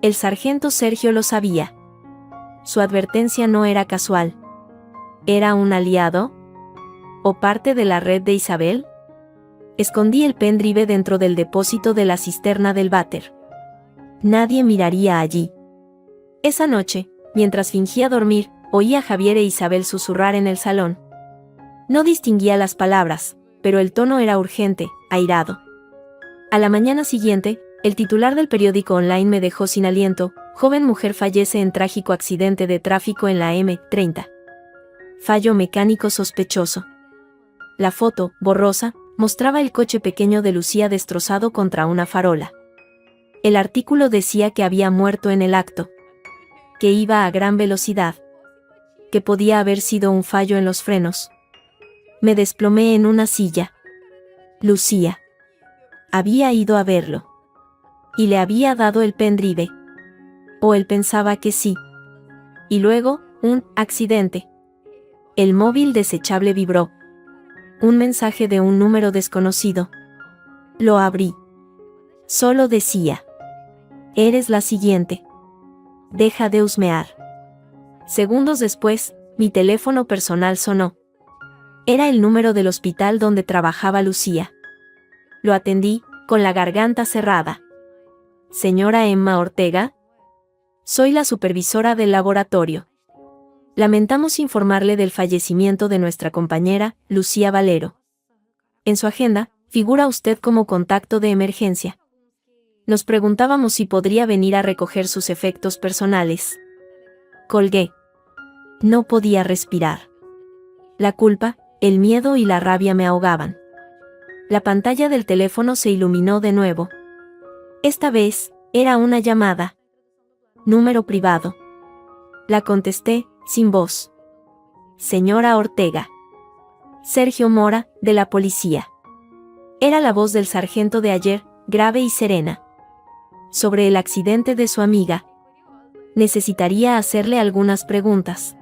[SPEAKER 1] El sargento Sergio lo sabía. Su advertencia no era casual. ¿Era un aliado? ¿O parte de la red de Isabel? Escondí el pendrive dentro del depósito de la cisterna del váter. Nadie miraría allí. Esa noche, mientras fingía dormir, oí a Javier e Isabel susurrar en el salón. No distinguía las palabras, pero el tono era urgente, airado. A la mañana siguiente, el titular del periódico online me dejó sin aliento: joven mujer fallece en trágico accidente de tráfico en la M30. Fallo mecánico sospechoso. La foto, borrosa, mostraba el coche pequeño de Lucía destrozado contra una farola. El artículo decía que había muerto en el acto. Que iba a gran velocidad. Que podía haber sido un fallo en los frenos. Me desplomé en una silla. Lucía. Había ido a verlo. Y le había dado el pendrive. O él pensaba que sí. Y luego, un accidente. El móvil desechable vibró. Un mensaje de un número desconocido. Lo abrí. Solo decía: eres la siguiente. Deja de husmear. Segundos después, mi teléfono personal sonó. Era el número del hospital donde trabajaba Lucía. Lo atendí, con la garganta cerrada. Señora Emma Ortega. Soy la supervisora del laboratorio. Lamentamos informarle del fallecimiento de nuestra compañera, Lucía Valero. En su agenda, figura usted como contacto de emergencia. Nos preguntábamos si podría venir a recoger sus efectos personales. Colgué. No podía respirar. La culpa, el miedo y la rabia me ahogaban. La pantalla del teléfono se iluminó de nuevo. Esta vez, era una llamada. Número privado. La contesté, sin voz. Señora Ortega. Sergio Mora, de la policía. Era la voz del sargento de ayer, grave y serena. Sobre el accidente de su amiga. Necesitaría hacerle algunas preguntas.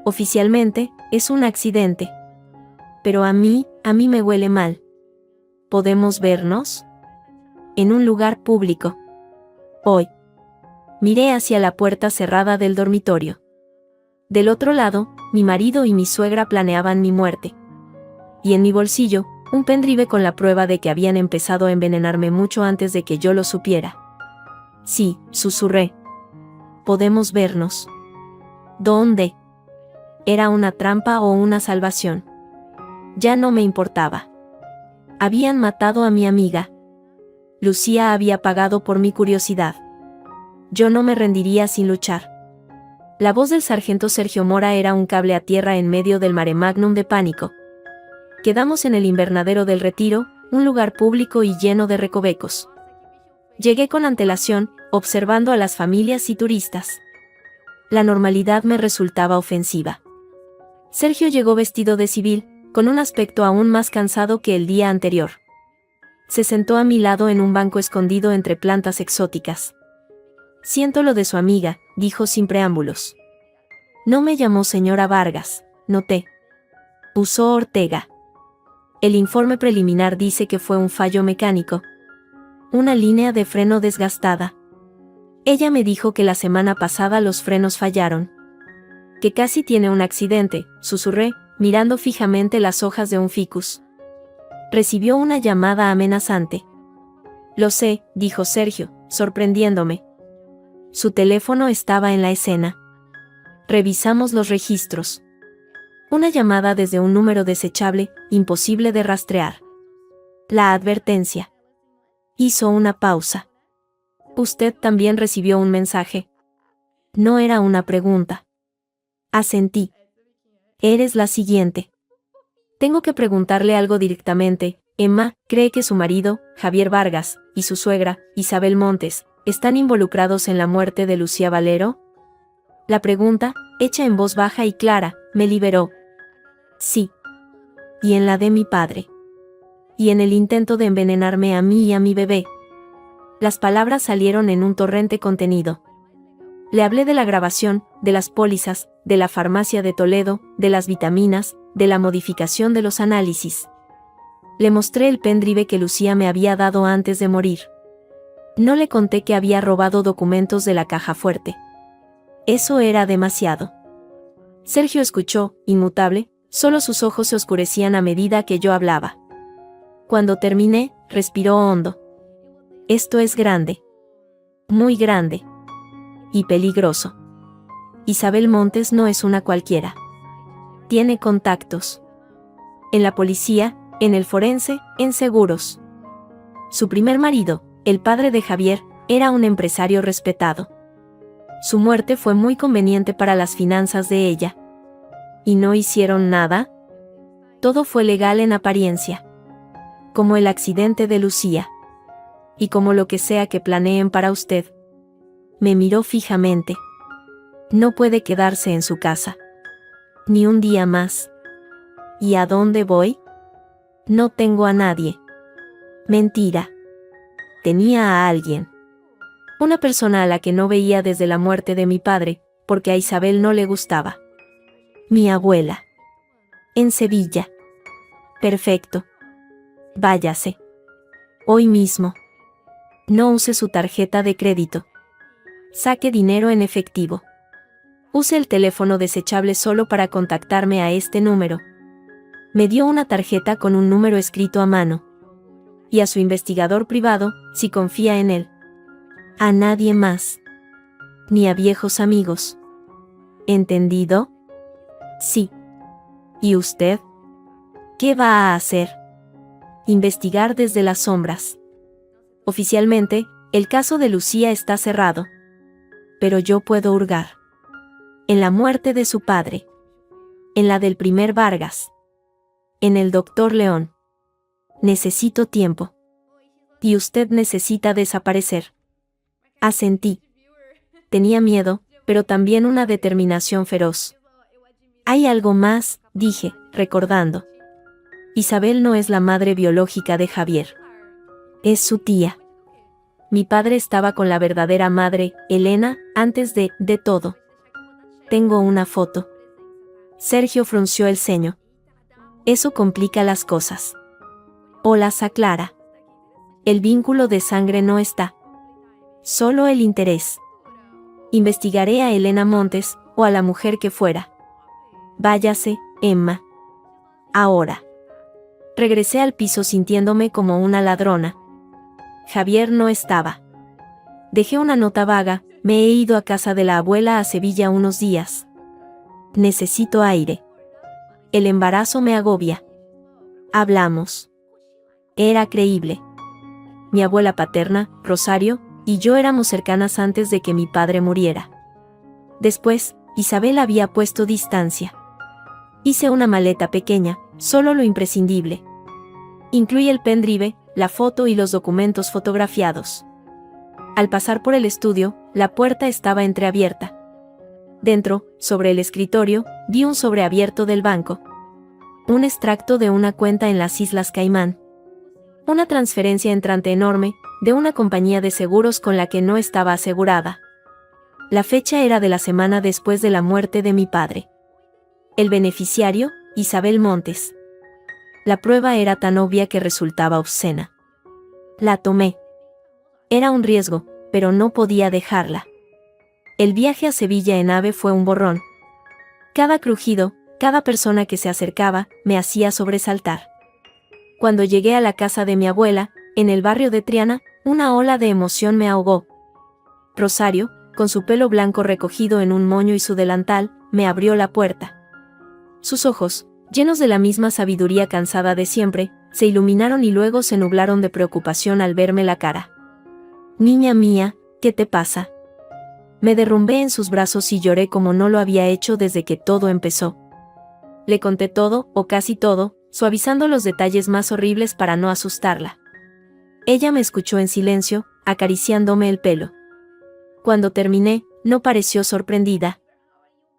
[SPEAKER 1] Oficialmente, es un accidente. Pero a mí me huele mal. ¿Podemos vernos? En un lugar público. Hoy. Miré hacia la puerta cerrada del dormitorio. Del otro lado, mi marido y mi suegra planeaban mi muerte. Y en mi bolsillo, un pendrive con la prueba de que habían empezado a envenenarme mucho antes de que yo lo supiera. Sí, susurré. ¿Podemos vernos? ¿Dónde? ¿Era una trampa o una salvación? Ya no me importaba. Habían matado a mi amiga. Lucía había pagado por mi curiosidad. Yo no me rendiría sin luchar. La voz del sargento Sergio Mora era un cable a tierra en medio del maremagnum de pánico. Quedamos en el invernadero del Retiro, un lugar público y lleno de recovecos. Llegué con antelación, observando a las familias y turistas. La normalidad me resultaba ofensiva. Sergio llegó vestido de civil, con un aspecto aún más cansado que el día anterior. Se sentó a mi lado en un banco escondido entre plantas exóticas. Siento lo de su amiga, dijo sin preámbulos. No me llamó señora Vargas, noté. Puso Ortega. El informe preliminar dice que fue un fallo mecánico. Una línea de freno desgastada. Ella me dijo que la semana pasada los frenos fallaron. Que casi tiene un accidente, susurré, mirando fijamente las hojas de un ficus. Recibió una llamada amenazante. Lo sé, dijo Sergio, sorprendiéndome. Su teléfono estaba en la escena. Revisamos los registros. Una llamada desde un número desechable, imposible de rastrear. La advertencia. Hizo una pausa. ¿Usted también recibió un mensaje? No era una pregunta. Asentí. Eres la siguiente. Tengo que preguntarle algo directamente. Emma, ¿cree que su marido, Javier Vargas, y su suegra, Isabel Montes, están involucrados en la muerte de Lucía Valero? La pregunta, hecha en voz baja y clara, me liberó. Sí. Y en la de mi padre. Y en el intento de envenenarme a mí y a mi bebé. Las palabras salieron en un torrente contenido. Le hablé de la grabación, de las pólizas, de la farmacia de Toledo, de las vitaminas, de la modificación de los análisis. Le mostré el pendrive que Lucía me había dado antes de morir. No le conté que había robado documentos de la caja fuerte. Eso era demasiado. Sergio escuchó, inmutable, solo sus ojos se oscurecían a medida que yo hablaba. Cuando terminé, respiró hondo. Esto es grande. Muy grande. Y peligroso. Isabel Montes no es una cualquiera. Tiene contactos. En la policía, en el forense, en seguros. Su primer marido, el padre de Javier, era un empresario respetado. Su muerte fue muy conveniente para las finanzas de ella. ¿Y no hicieron nada? Todo fue legal en apariencia. Como el accidente de Lucía. Y como lo que sea que planeen para usted. Me miró fijamente. No puede quedarse en su casa. Ni un día más. ¿Y a dónde voy? No tengo a nadie. Mentira. Tenía a alguien. Una persona a la que no veía desde la muerte de mi padre, porque a Isabel no le gustaba. Mi abuela. En Sevilla. Perfecto. Váyase. Hoy mismo. No use su tarjeta de crédito. Saque dinero en efectivo. Use el teléfono desechable solo para contactarme a este número. Me dio una tarjeta con un número escrito a mano. Y a su investigador privado, si confía en él. A nadie más. Ni a viejos amigos. ¿Entendido? Sí. ¿Y usted? ¿Qué va a hacer? Investigar desde las sombras. Oficialmente, el caso de Lucía está cerrado. Pero yo puedo hurgar. En la muerte de su padre. En la del primer Vargas. En el doctor León. Necesito tiempo. Y usted necesita desaparecer. Asentí. Tenía miedo, pero también una determinación feroz. Hay algo más, dije, recordando. Isabel no es la madre biológica de Javier. Es su tía. Mi padre estaba con la verdadera madre, Elena, antes de todo. Tengo una foto. Sergio frunció el ceño. Eso complica las cosas. O las aclara. El vínculo de sangre no está. Solo el interés. Investigaré a Elena Montes, o a la mujer que fuera. Váyase, Emma. Ahora. Regresé al piso sintiéndome como una ladrona. Javier no estaba. Dejé una nota vaga, me he ido a casa de la abuela a Sevilla unos días. Necesito aire. El embarazo me agobia. Hablamos. Era creíble. Mi abuela paterna, Rosario, y yo éramos cercanas antes de que mi padre muriera. Después, Isabel había puesto distancia. Hice una maleta pequeña, solo lo imprescindible. Incluye el pendrive, la foto y los documentos fotografiados. Al pasar por el estudio, la puerta estaba entreabierta. Dentro, sobre el escritorio, vi un sobre abierto del banco. Un extracto de una cuenta en las Islas Caimán. Una transferencia entrante enorme, de una compañía de seguros con la que no estaba asegurada. La fecha era de la semana después de la muerte de mi padre. El beneficiario, Isabel Montes. La prueba era tan obvia que resultaba obscena. La tomé. Era un riesgo, pero no podía dejarla. El viaje a Sevilla en AVE fue un borrón. Cada crujido, cada persona que se acercaba, me hacía sobresaltar. Cuando llegué a la casa de mi abuela, en el barrio de Triana, una ola de emoción me ahogó. Rosario, con su pelo blanco recogido en un moño y su delantal, me abrió la puerta. Sus ojos, llenos de la misma sabiduría cansada de siempre, se iluminaron y luego se nublaron de preocupación al verme la cara. Niña mía, ¿qué te pasa? Me derrumbé en sus brazos y lloré como no lo había hecho desde que todo empezó. Le conté todo, o casi todo, suavizando los detalles más horribles para no asustarla. Ella me escuchó en silencio, acariciándome el pelo. Cuando terminé, no pareció sorprendida.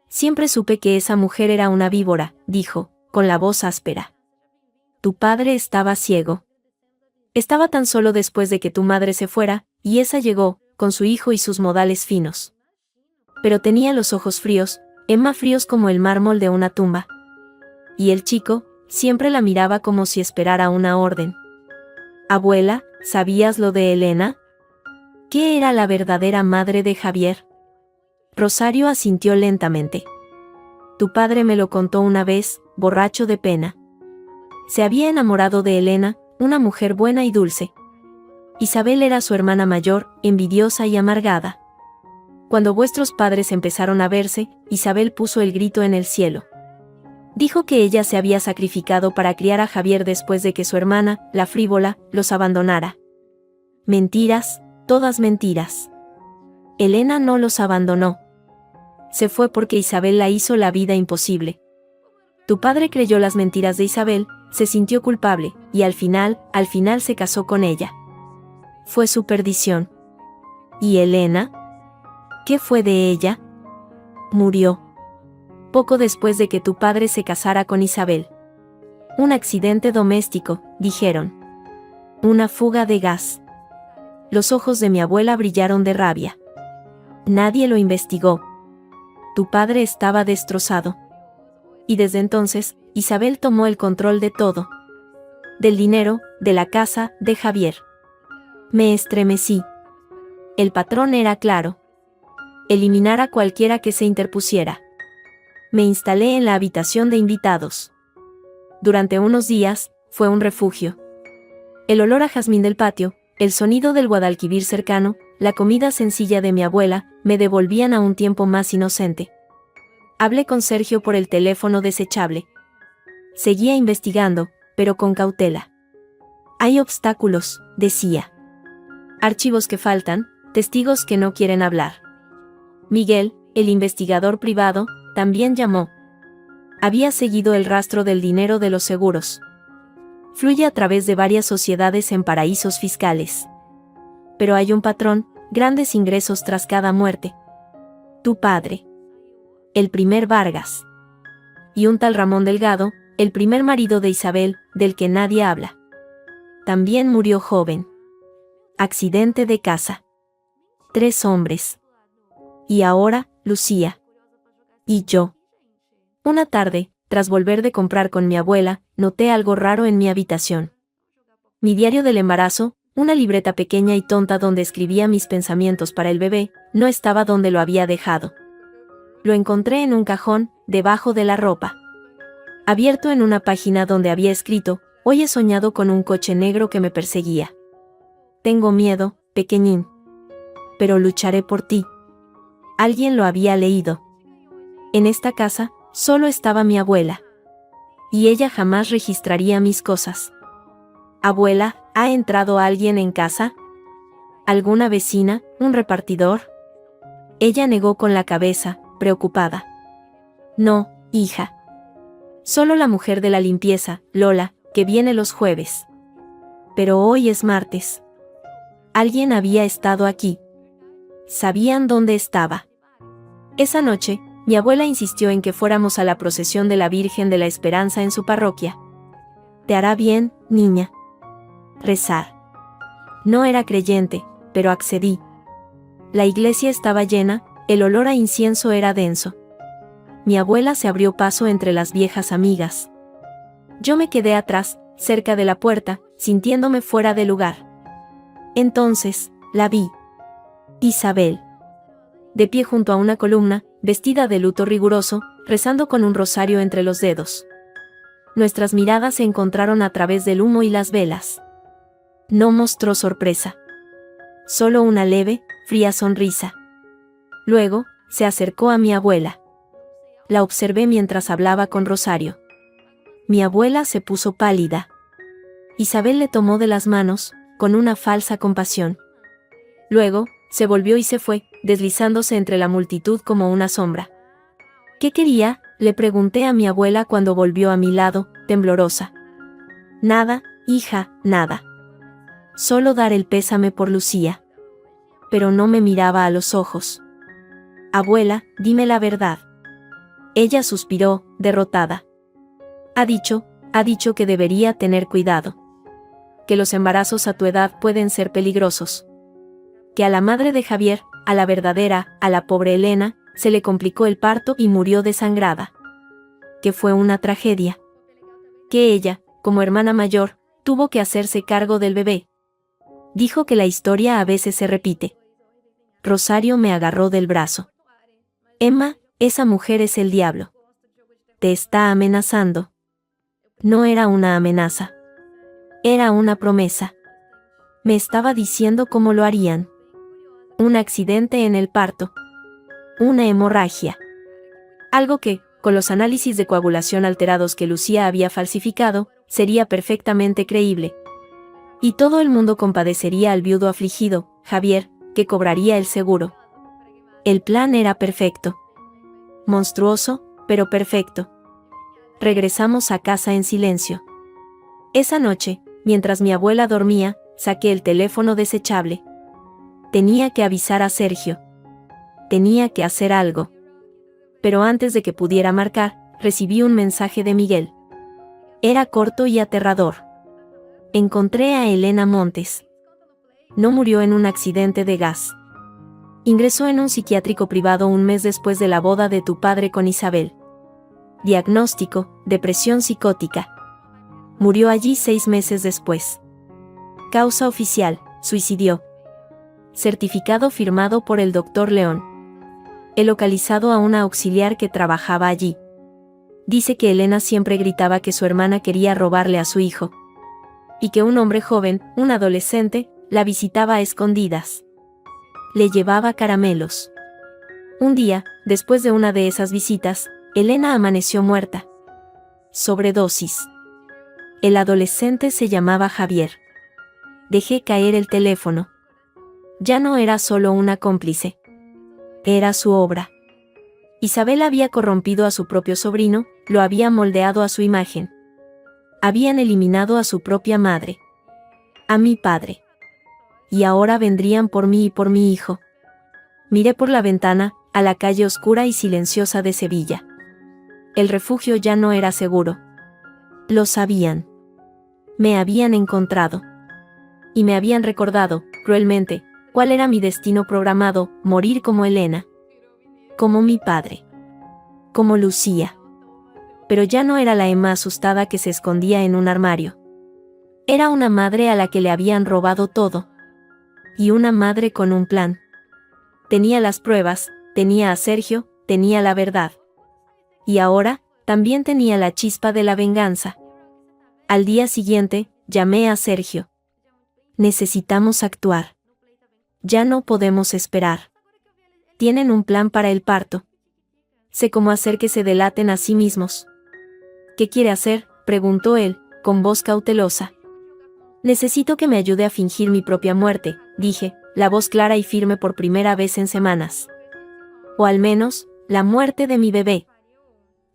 [SPEAKER 1] Siempre supe que esa mujer era una víbora, dijo, con la voz áspera. Tu padre estaba ciego. Estaba tan solo después de que tu madre se fuera, y esa llegó, con su hijo y sus modales finos. Pero tenía los ojos fríos, Emma fríos como el mármol de una tumba. Y el chico, siempre la miraba como si esperara una orden. Abuela, ¿sabías lo de Elena? ¿Qué era la verdadera madre de Javier? Rosario asintió lentamente. Tu padre me lo contó una vez, borracho de pena. Se había enamorado de Elena, una mujer buena y dulce. Isabel era su hermana mayor, envidiosa y amargada. Cuando vuestros padres empezaron a verse, Isabel puso el grito en el cielo. Dijo que ella se había sacrificado para criar a Javier después de que su hermana, la frívola, los abandonara. Mentiras, todas mentiras. Elena no los abandonó. Se fue porque Isabel la hizo la vida imposible. Tu padre creyó las mentiras de Isabel, se sintió culpable, y al final se casó con ella. Fue su perdición. ¿Y Elena? ¿Qué fue de ella? Murió. Poco después de que tu padre se casara con Isabel. Un accidente doméstico, dijeron. Una fuga de gas. Los ojos de mi abuela brillaron de rabia. Nadie lo investigó. Tu padre estaba destrozado. Y desde entonces, Isabel tomó el control de todo. Del dinero, de la casa, de Javier. Me estremecí. El patrón era claro. Eliminar a cualquiera que se interpusiera. Me instalé en la habitación de invitados. Durante unos días, fue un refugio. El olor a jazmín del patio, el sonido del Guadalquivir cercano, la comida sencilla de mi abuela, me devolvían a un tiempo más inocente. Hablé con Sergio por el teléfono desechable. Seguía investigando, pero con cautela. Hay obstáculos, decía. Archivos que faltan, testigos que no quieren hablar. Miguel, el investigador privado, también llamó. Había seguido el rastro del dinero de los seguros. Fluye a través de varias sociedades en paraísos fiscales. Pero hay un patrón, grandes ingresos tras cada muerte. Tu padre. El primer Vargas. Y un tal Ramón Delgado, el primer marido de Isabel, del que nadie habla. También murió joven. Accidente de casa. 3 hombres. Y ahora, Lucía. Y yo. Una tarde, tras volver de comprar con mi abuela, noté algo raro en mi habitación. Mi diario del embarazo, una libreta pequeña y tonta donde escribía mis pensamientos para el bebé, no estaba donde lo había dejado. Lo encontré en un cajón, debajo de la ropa. Abierto en una página donde había escrito: hoy he soñado con un coche negro que me perseguía. Tengo miedo, pequeñín. Pero lucharé por ti. Alguien lo había leído. En esta casa, solo estaba mi abuela. Y ella jamás registraría mis cosas. Abuela, ¿ha entrado alguien en casa? ¿Alguna vecina, un repartidor? Ella negó con la cabeza, preocupada. No, hija. Solo la mujer de la limpieza, Lola, que viene los jueves. Pero hoy es martes. Alguien había estado aquí. Sabían dónde estaba. Esa noche, mi abuela insistió en que fuéramos a la procesión de la Virgen de la Esperanza en su parroquia. Te hará bien, niña. Rezar. No era creyente, pero accedí. La iglesia estaba llena, el olor a incienso era denso. Mi abuela se abrió paso entre las viejas amigas. Yo me quedé atrás, cerca de la puerta, sintiéndome fuera de lugar. Entonces, la vi. Isabel. De pie junto a una columna, vestida de luto riguroso, rezando con un rosario entre los dedos. Nuestras miradas se encontraron a través del humo y las velas. No mostró sorpresa. Solo una leve, fría sonrisa. Luego, se acercó a mi abuela. La observé mientras hablaba con Rosario. Mi abuela se puso pálida. Isabel le tomó de las manos, con una falsa compasión. Luego, se volvió y se fue, deslizándose entre la multitud como una sombra. ¿Qué quería?, le pregunté a mi abuela cuando volvió a mi lado, temblorosa. Nada, hija, nada. Solo dar el pésame por Lucía. Pero no me miraba a los ojos. Abuela, dime la verdad. Ella suspiró, derrotada. Ha dicho que debería tener cuidado. Que los embarazos a tu edad pueden ser peligrosos. Que a la madre de Javier, a la verdadera, a la pobre Elena, se le complicó el parto y murió desangrada. Que fue una tragedia. Que ella, como hermana mayor, tuvo que hacerse cargo del bebé. Dijo que la historia a veces se repite. Rosario me agarró del brazo. Emma, esa mujer es el diablo. Te está amenazando. No era una amenaza. Era una promesa. Me estaba diciendo cómo lo harían. Un accidente en el parto. Una hemorragia. Algo que, con los análisis de coagulación alterados que Lucía había falsificado, sería perfectamente creíble. Y todo el mundo compadecería al viudo afligido, Javier, que cobraría el seguro. El plan era perfecto. Monstruoso, pero perfecto. Regresamos a casa en silencio. Esa noche, mientras mi abuela dormía, saqué el teléfono desechable. Tenía que avisar a Sergio. Tenía que hacer algo. Pero antes de que pudiera marcar, recibí un mensaje de Miguel. Era corto y aterrador. Encontré a Elena Montes. No murió en un accidente de gas. Ingresó en un psiquiátrico privado un mes después de la boda de tu padre con Isabel. Diagnóstico: depresión psicótica. Murió allí 6 meses después. Causa oficial: suicidió. Certificado firmado por el Dr. León. He localizado a una auxiliar que trabajaba allí. Dice que Elena siempre gritaba que su hermana quería robarle a su hijo. Y que un hombre joven, un adolescente, la visitaba a escondidas. Le llevaba caramelos. Un día, después de una de esas visitas, Elena amaneció muerta. Sobredosis. El adolescente se llamaba Javier. Dejé caer el teléfono. Ya no era solo una cómplice. Era su obra. Isabel había corrompido a su propio sobrino, lo había moldeado a su imagen. Habían eliminado a su propia madre. A mi padre. Y ahora vendrían por mí y por mi hijo. Miré por la ventana, a la calle oscura y silenciosa de Sevilla. El refugio ya no era seguro. Lo sabían. Me habían encontrado. Y me habían recordado, cruelmente, cuál era mi destino programado: morir como Elena. Como mi padre. Como Lucía. Pero ya no era la Emma asustada que se escondía en un armario. Era una madre a la que le habían robado todo. Y una madre con un plan. Tenía las pruebas, tenía a Sergio, tenía la verdad. Y ahora, también tenía la chispa de la venganza. Al día siguiente, llamé a Sergio. Necesitamos actuar. Ya no podemos esperar. Tienen un plan para el parto. Sé cómo hacer que se delaten a sí mismos. ¿Qué quiere hacer?, preguntó él, con voz cautelosa. Necesito que me ayude a fingir mi propia muerte, dije, la voz clara y firme por primera vez en semanas. O al menos, la muerte de mi bebé.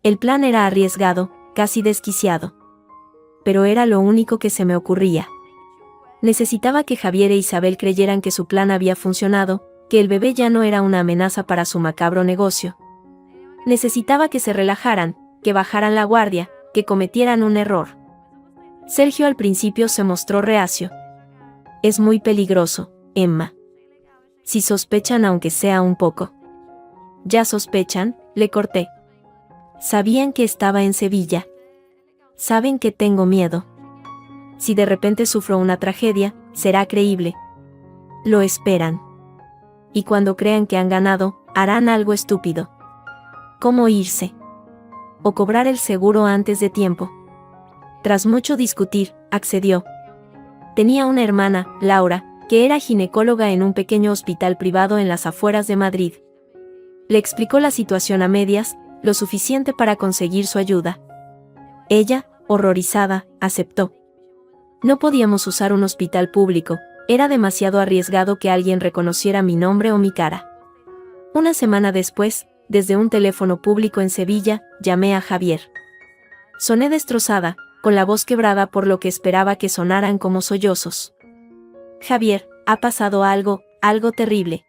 [SPEAKER 1] El plan era arriesgado, casi desquiciado. Pero era lo único que se me ocurría. Necesitaba que Javier e Isabel creyeran que su plan había funcionado, que el bebé ya no era una amenaza para su macabro negocio. Necesitaba que se relajaran, que bajaran la guardia, que cometieran un error. Sergio al principio se mostró reacio. Es muy peligroso, Emma. Si sospechan aunque sea un poco. Ya sospechan, le corté. Sabían que estaba en Sevilla. Saben que tengo miedo. Si de repente sufro una tragedia, será creíble. Lo esperan. Y cuando crean que han ganado, harán algo estúpido. ¿Cómo irse? O cobrar el seguro antes de tiempo. Tras mucho discutir, accedió. Tenía una hermana, Laura, que era ginecóloga en un pequeño hospital privado en las afueras de Madrid. Le explicó la situación a medias, lo suficiente para conseguir su ayuda. Ella, horrorizada, aceptó. No podíamos usar un hospital público, era demasiado arriesgado que alguien reconociera mi nombre o mi cara. Una semana después, desde un teléfono público en Sevilla, llamé a Javier. Soné destrozada, con la voz quebrada por lo que esperaba que sonaran como sollozos. Javier, ha pasado algo terrible.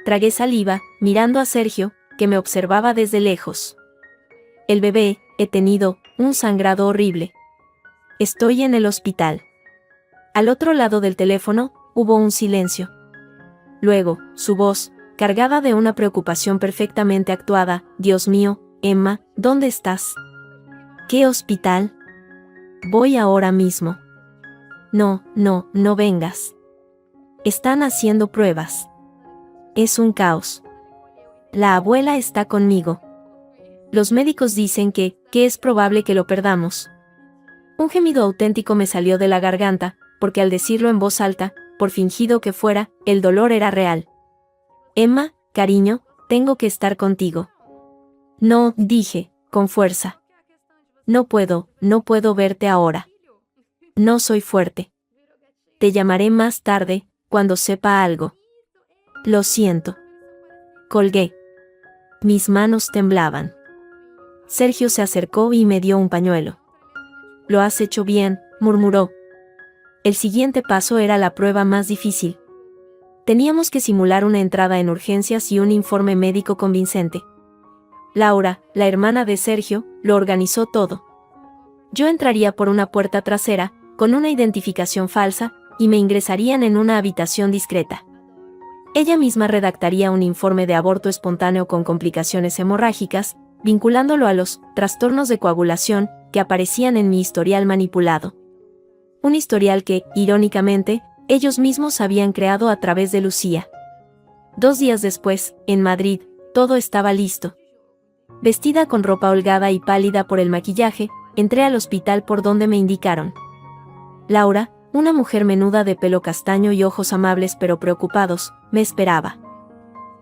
[SPEAKER 1] Tragué saliva, mirando a Sergio, que me observaba desde lejos. El bebé, he tenido un sangrado horrible. Estoy en el hospital. Al otro lado del teléfono, hubo un silencio. Luego, su voz, cargada de una preocupación perfectamente actuada: Dios mío, Emma, ¿dónde estás? ¿Qué hospital? Voy ahora mismo. No vengas. Están haciendo pruebas. Es un caos. La abuela está conmigo. Los médicos dicen que es probable que lo perdamos. Un gemido auténtico me salió de la garganta, porque al decirlo en voz alta, por fingido que fuera, el dolor era real. Emma, cariño, tengo que estar contigo. No, dije, con fuerza. No puedo verte ahora. No soy fuerte. Te llamaré más tarde, cuando sepa algo. Lo siento. Colgué. Mis manos temblaban. Sergio se acercó y me dio un pañuelo. Lo has hecho bien, murmuró. El siguiente paso era la prueba más difícil. Teníamos que simular una entrada en urgencias y un informe médico convincente. Laura, la hermana de Sergio, lo organizó todo. Yo entraría por una puerta trasera, con una identificación falsa, y me ingresarían en una habitación discreta. Ella misma redactaría un informe de aborto espontáneo con complicaciones hemorrágicas, vinculándolo a los trastornos de coagulación que aparecían en mi historial manipulado. Un historial que, irónicamente, Ellos mismos habían creado a través de Lucía. 2 días después, en Madrid, todo estaba listo. Vestida con ropa holgada y pálida por el maquillaje, entré al hospital por donde me indicaron. Laura, una mujer menuda de pelo castaño y ojos amables pero preocupados, me esperaba.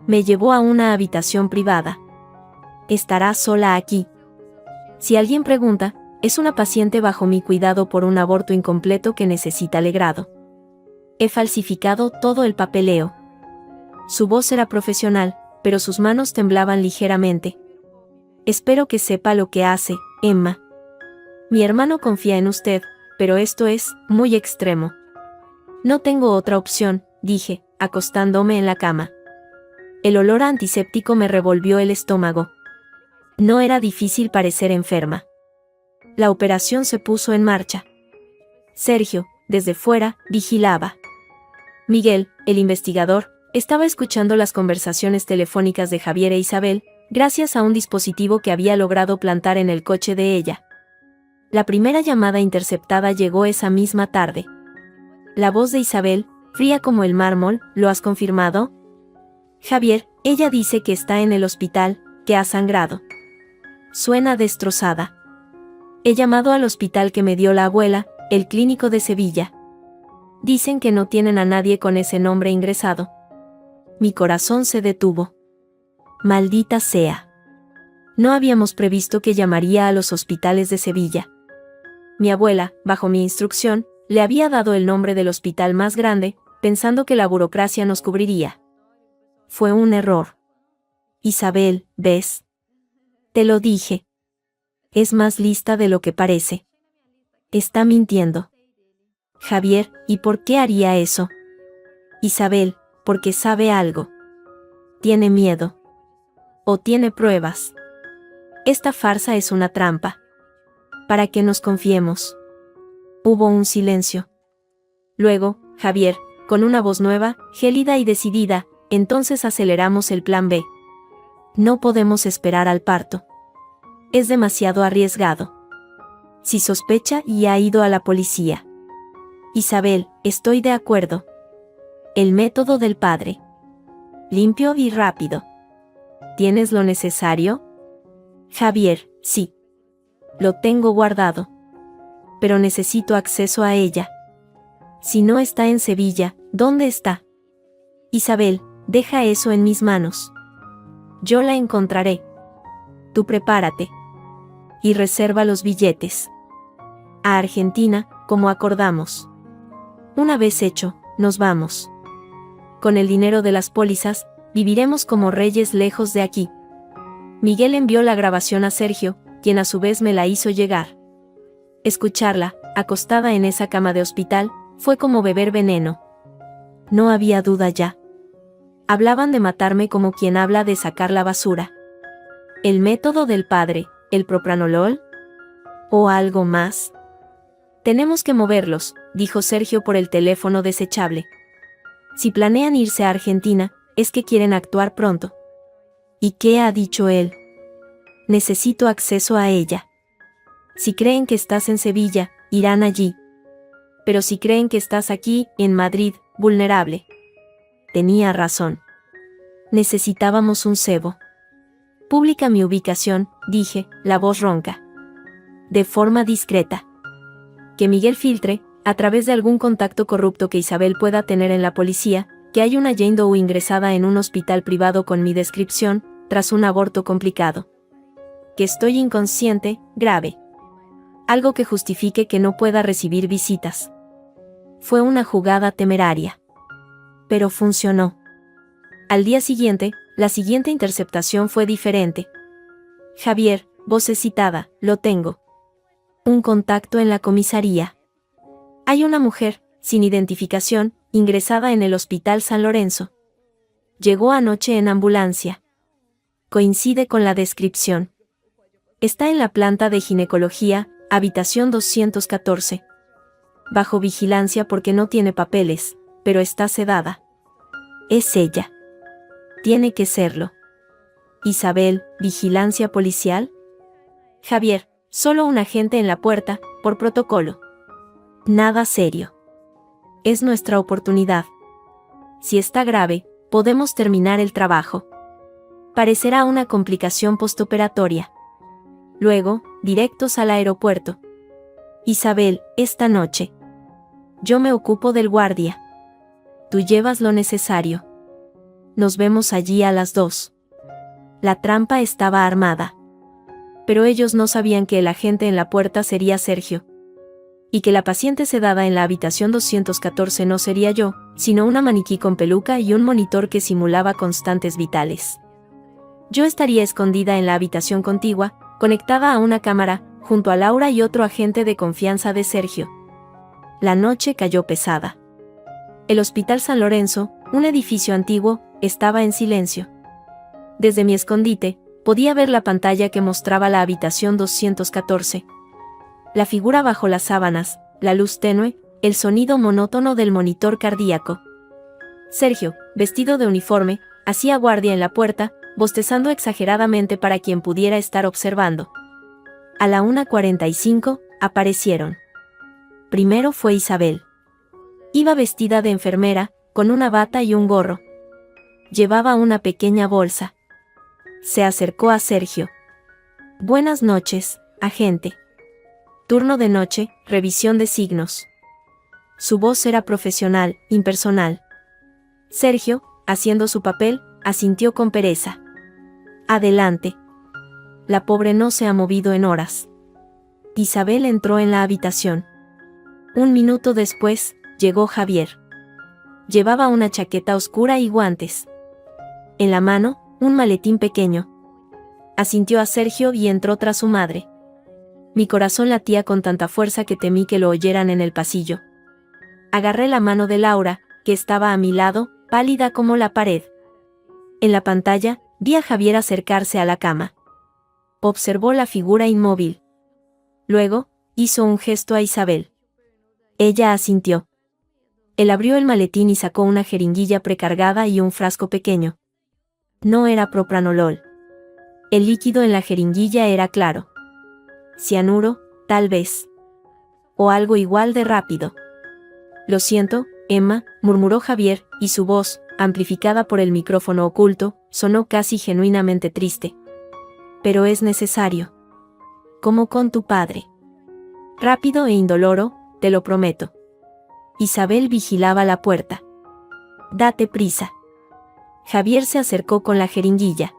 [SPEAKER 1] Me llevó a una habitación privada. Estará sola aquí. Si alguien pregunta, es una paciente bajo mi cuidado por un aborto incompleto que necesita legrado. He falsificado todo el papeleo. Su voz era profesional, pero sus manos temblaban ligeramente. Espero que sepa lo que hace, Emma. Mi hermano confía en usted, pero esto es muy extremo. No tengo otra opción, dije, acostándome en la cama. El olor a antiséptico me revolvió el estómago. No era difícil parecer enferma. La operación se puso en marcha. Sergio, desde fuera, vigilaba. Miguel, el investigador, estaba escuchando las conversaciones telefónicas de Javier e Isabel, gracias a un dispositivo que había logrado plantar en el coche de ella. La primera llamada interceptada llegó esa misma tarde. La voz de Isabel, fría como el mármol, ¿lo has confirmado? Javier, ella dice que está en el hospital, que ha sangrado. Suena destrozada. He llamado al hospital que me dio la abuela, el Clínico de Sevilla. Dicen que no tienen a nadie con ese nombre ingresado. Mi corazón se detuvo. Maldita sea. No habíamos previsto que llamaría a los hospitales de Sevilla. Mi abuela, bajo mi instrucción, le había dado el nombre del hospital más grande, pensando que la burocracia nos cubriría. Fue un error. Isabel, ¿ves? Te lo dije. Es más lista de lo que parece. Está mintiendo. Javier, ¿y por qué haría eso? Isabel, porque sabe algo. Tiene miedo. O tiene pruebas. Esta farsa es una trampa. Para que nos confiemos. Hubo un silencio. Luego, Javier, con una voz nueva, gélida y decidida, entonces aceleramos el plan B. No podemos esperar al parto. Es demasiado arriesgado. Si sospecha y ha ido a la policía. Isabel, estoy de acuerdo. El método del padre. Limpio y rápido. ¿Tienes lo necesario? Javier, sí. Lo tengo guardado. Pero necesito acceso a ella. Si no está en Sevilla, ¿dónde está? Isabel, deja eso en mis manos. Yo la encontraré. Tú prepárate. Y reserva los billetes. A Argentina, como acordamos. Una vez hecho, nos vamos. Con el dinero de las pólizas, viviremos como reyes lejos de aquí. Miguel envió la grabación a Sergio, quien a su vez me la hizo llegar. Escucharla, acostada en esa cama de hospital, fue como beber veneno. No había duda ya. Hablaban de matarme como quien habla de sacar la basura. ¿El método del padre, el propranolol? ¿O algo más? Tenemos que moverlos, dijo Sergio por el teléfono desechable. Si planean irse a Argentina, es que quieren actuar pronto. ¿Y qué ha dicho él? Necesito acceso a ella. Si creen que estás en Sevilla, irán allí. Pero si creen que estás aquí, en Madrid, vulnerable. Tenía razón. Necesitábamos un cebo. Publica mi ubicación, dije, la voz ronca. De forma discreta. Que Miguel filtre, a través de algún contacto corrupto que Isabel pueda tener en la policía, que hay una Jane Doe ingresada en un hospital privado con mi descripción, tras un aborto complicado. Que estoy inconsciente, grave. Algo que justifique que no pueda recibir visitas. Fue una jugada temeraria. Pero funcionó. Al día siguiente, la siguiente interceptación fue diferente. Javier, voces citada, lo tengo. Un contacto en la comisaría. Hay una mujer, sin identificación, ingresada en el Hospital San Lorenzo. Llegó anoche en ambulancia. Coincide con la descripción. Está en la planta de ginecología, habitación 214. Bajo vigilancia porque no tiene papeles, pero está sedada. Es ella. Tiene que serlo. Isabel, ¿vigilancia policial? Javier, solo un agente en la puerta, por protocolo. Nada serio. es nuestra oportunidad. Si está grave, podemos terminar el trabajo. Parecerá una complicación postoperatoria. Luego, directos al aeropuerto. Isabel, esta noche. Yo me ocupo del guardia. Tú llevas lo necesario. Nos vemos allí a las 2. La trampa estaba armada. Pero ellos no sabían que el agente en la puerta sería Sergio. Y que la paciente sedada en la habitación 214 no sería yo, sino una maniquí con peluca y un monitor que simulaba constantes vitales. Yo estaría escondida en la habitación contigua, conectada a una cámara, junto a Laura y otro agente de confianza de Sergio. La noche cayó pesada. El Hospital San Lorenzo, un edificio antiguo, estaba en silencio. Desde mi escondite, podía ver la pantalla que mostraba la habitación 214. La figura bajo las sábanas, la luz tenue, el sonido monótono del monitor cardíaco. Sergio, vestido de uniforme, hacía guardia en la puerta, bostezando exageradamente para quien pudiera estar observando. A la 1:45, aparecieron. Primero fue Isabel. Iba vestida de enfermera, con una bata y un gorro. Llevaba una pequeña bolsa. Se acercó a Sergio. Buenas noches, agente. Turno de noche, revisión de signos. Su voz era profesional, impersonal. Sergio, haciendo su papel, asintió con pereza. Adelante. La pobre no se ha movido en horas. Isabel entró en la habitación. Un minuto después, llegó Javier. Llevaba una chaqueta oscura y guantes. En la mano, un maletín pequeño. Asintió a Sergio y entró tras su madre. Mi corazón latía con tanta fuerza que temí que lo oyeran en el pasillo. Agarré la mano de Laura, que estaba a mi lado, pálida como la pared. En la pantalla, vi a Javier acercarse a la cama. Observó la figura inmóvil. Luego, hizo un gesto a Isabel. Ella asintió. Él abrió el maletín y sacó una jeringuilla precargada y un frasco pequeño. No era propranolol. El líquido en la jeringuilla era claro. Cianuro, tal vez. O algo igual de rápido. Lo siento, Emma, murmuró Javier, y su voz, amplificada por el micrófono oculto, sonó casi genuinamente triste. Pero es necesario. Como con tu padre. Rápido e indoloro, te lo prometo. Isabel vigilaba la puerta. Date prisa. Javier se acercó con la jeringuilla.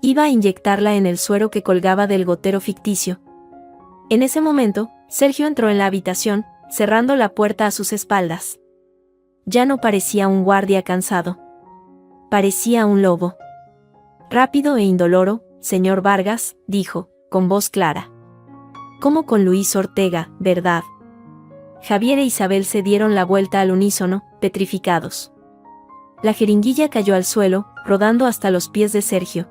[SPEAKER 1] Iba a inyectarla en el suero que colgaba del gotero ficticio. En ese momento, Sergio entró en la habitación, cerrando la puerta a sus espaldas. Ya no parecía un guardia cansado. Parecía un lobo. Rápido e indoloro, señor Vargas, dijo, con voz clara. Como con Luis Ortega, ¿verdad? Javier e Isabel se dieron la vuelta al unísono, petrificados. La jeringuilla cayó al suelo, rodando hasta los pies de Sergio.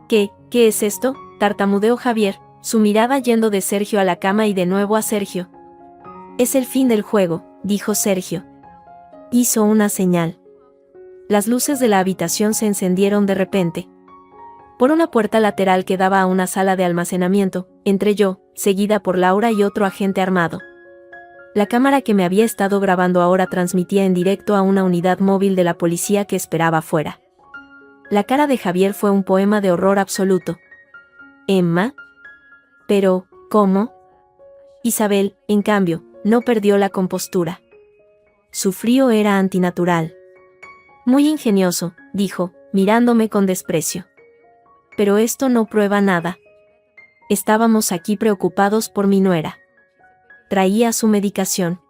[SPEAKER 1] ¿Qué es esto?, tartamudeó Javier, su mirada yendo de Sergio a la cama y de nuevo a Sergio. Es el fin del juego, dijo Sergio. Hizo una señal. Las luces de la habitación se encendieron de repente. Por una puerta lateral que daba a una sala de almacenamiento, entré yo, seguida por Laura y otro agente armado. La cámara que me había estado grabando ahora transmitía en directo a una unidad móvil de la policía que esperaba afuera. La cara de Javier fue un poema de horror absoluto. ¿Emma? Pero, ¿cómo? Isabel, en cambio, no perdió la compostura. Su frío era antinatural. Muy ingenioso, dijo, mirándome con desprecio. Pero esto no prueba nada. Estábamos aquí preocupados por mi nuera. Traía su medicación.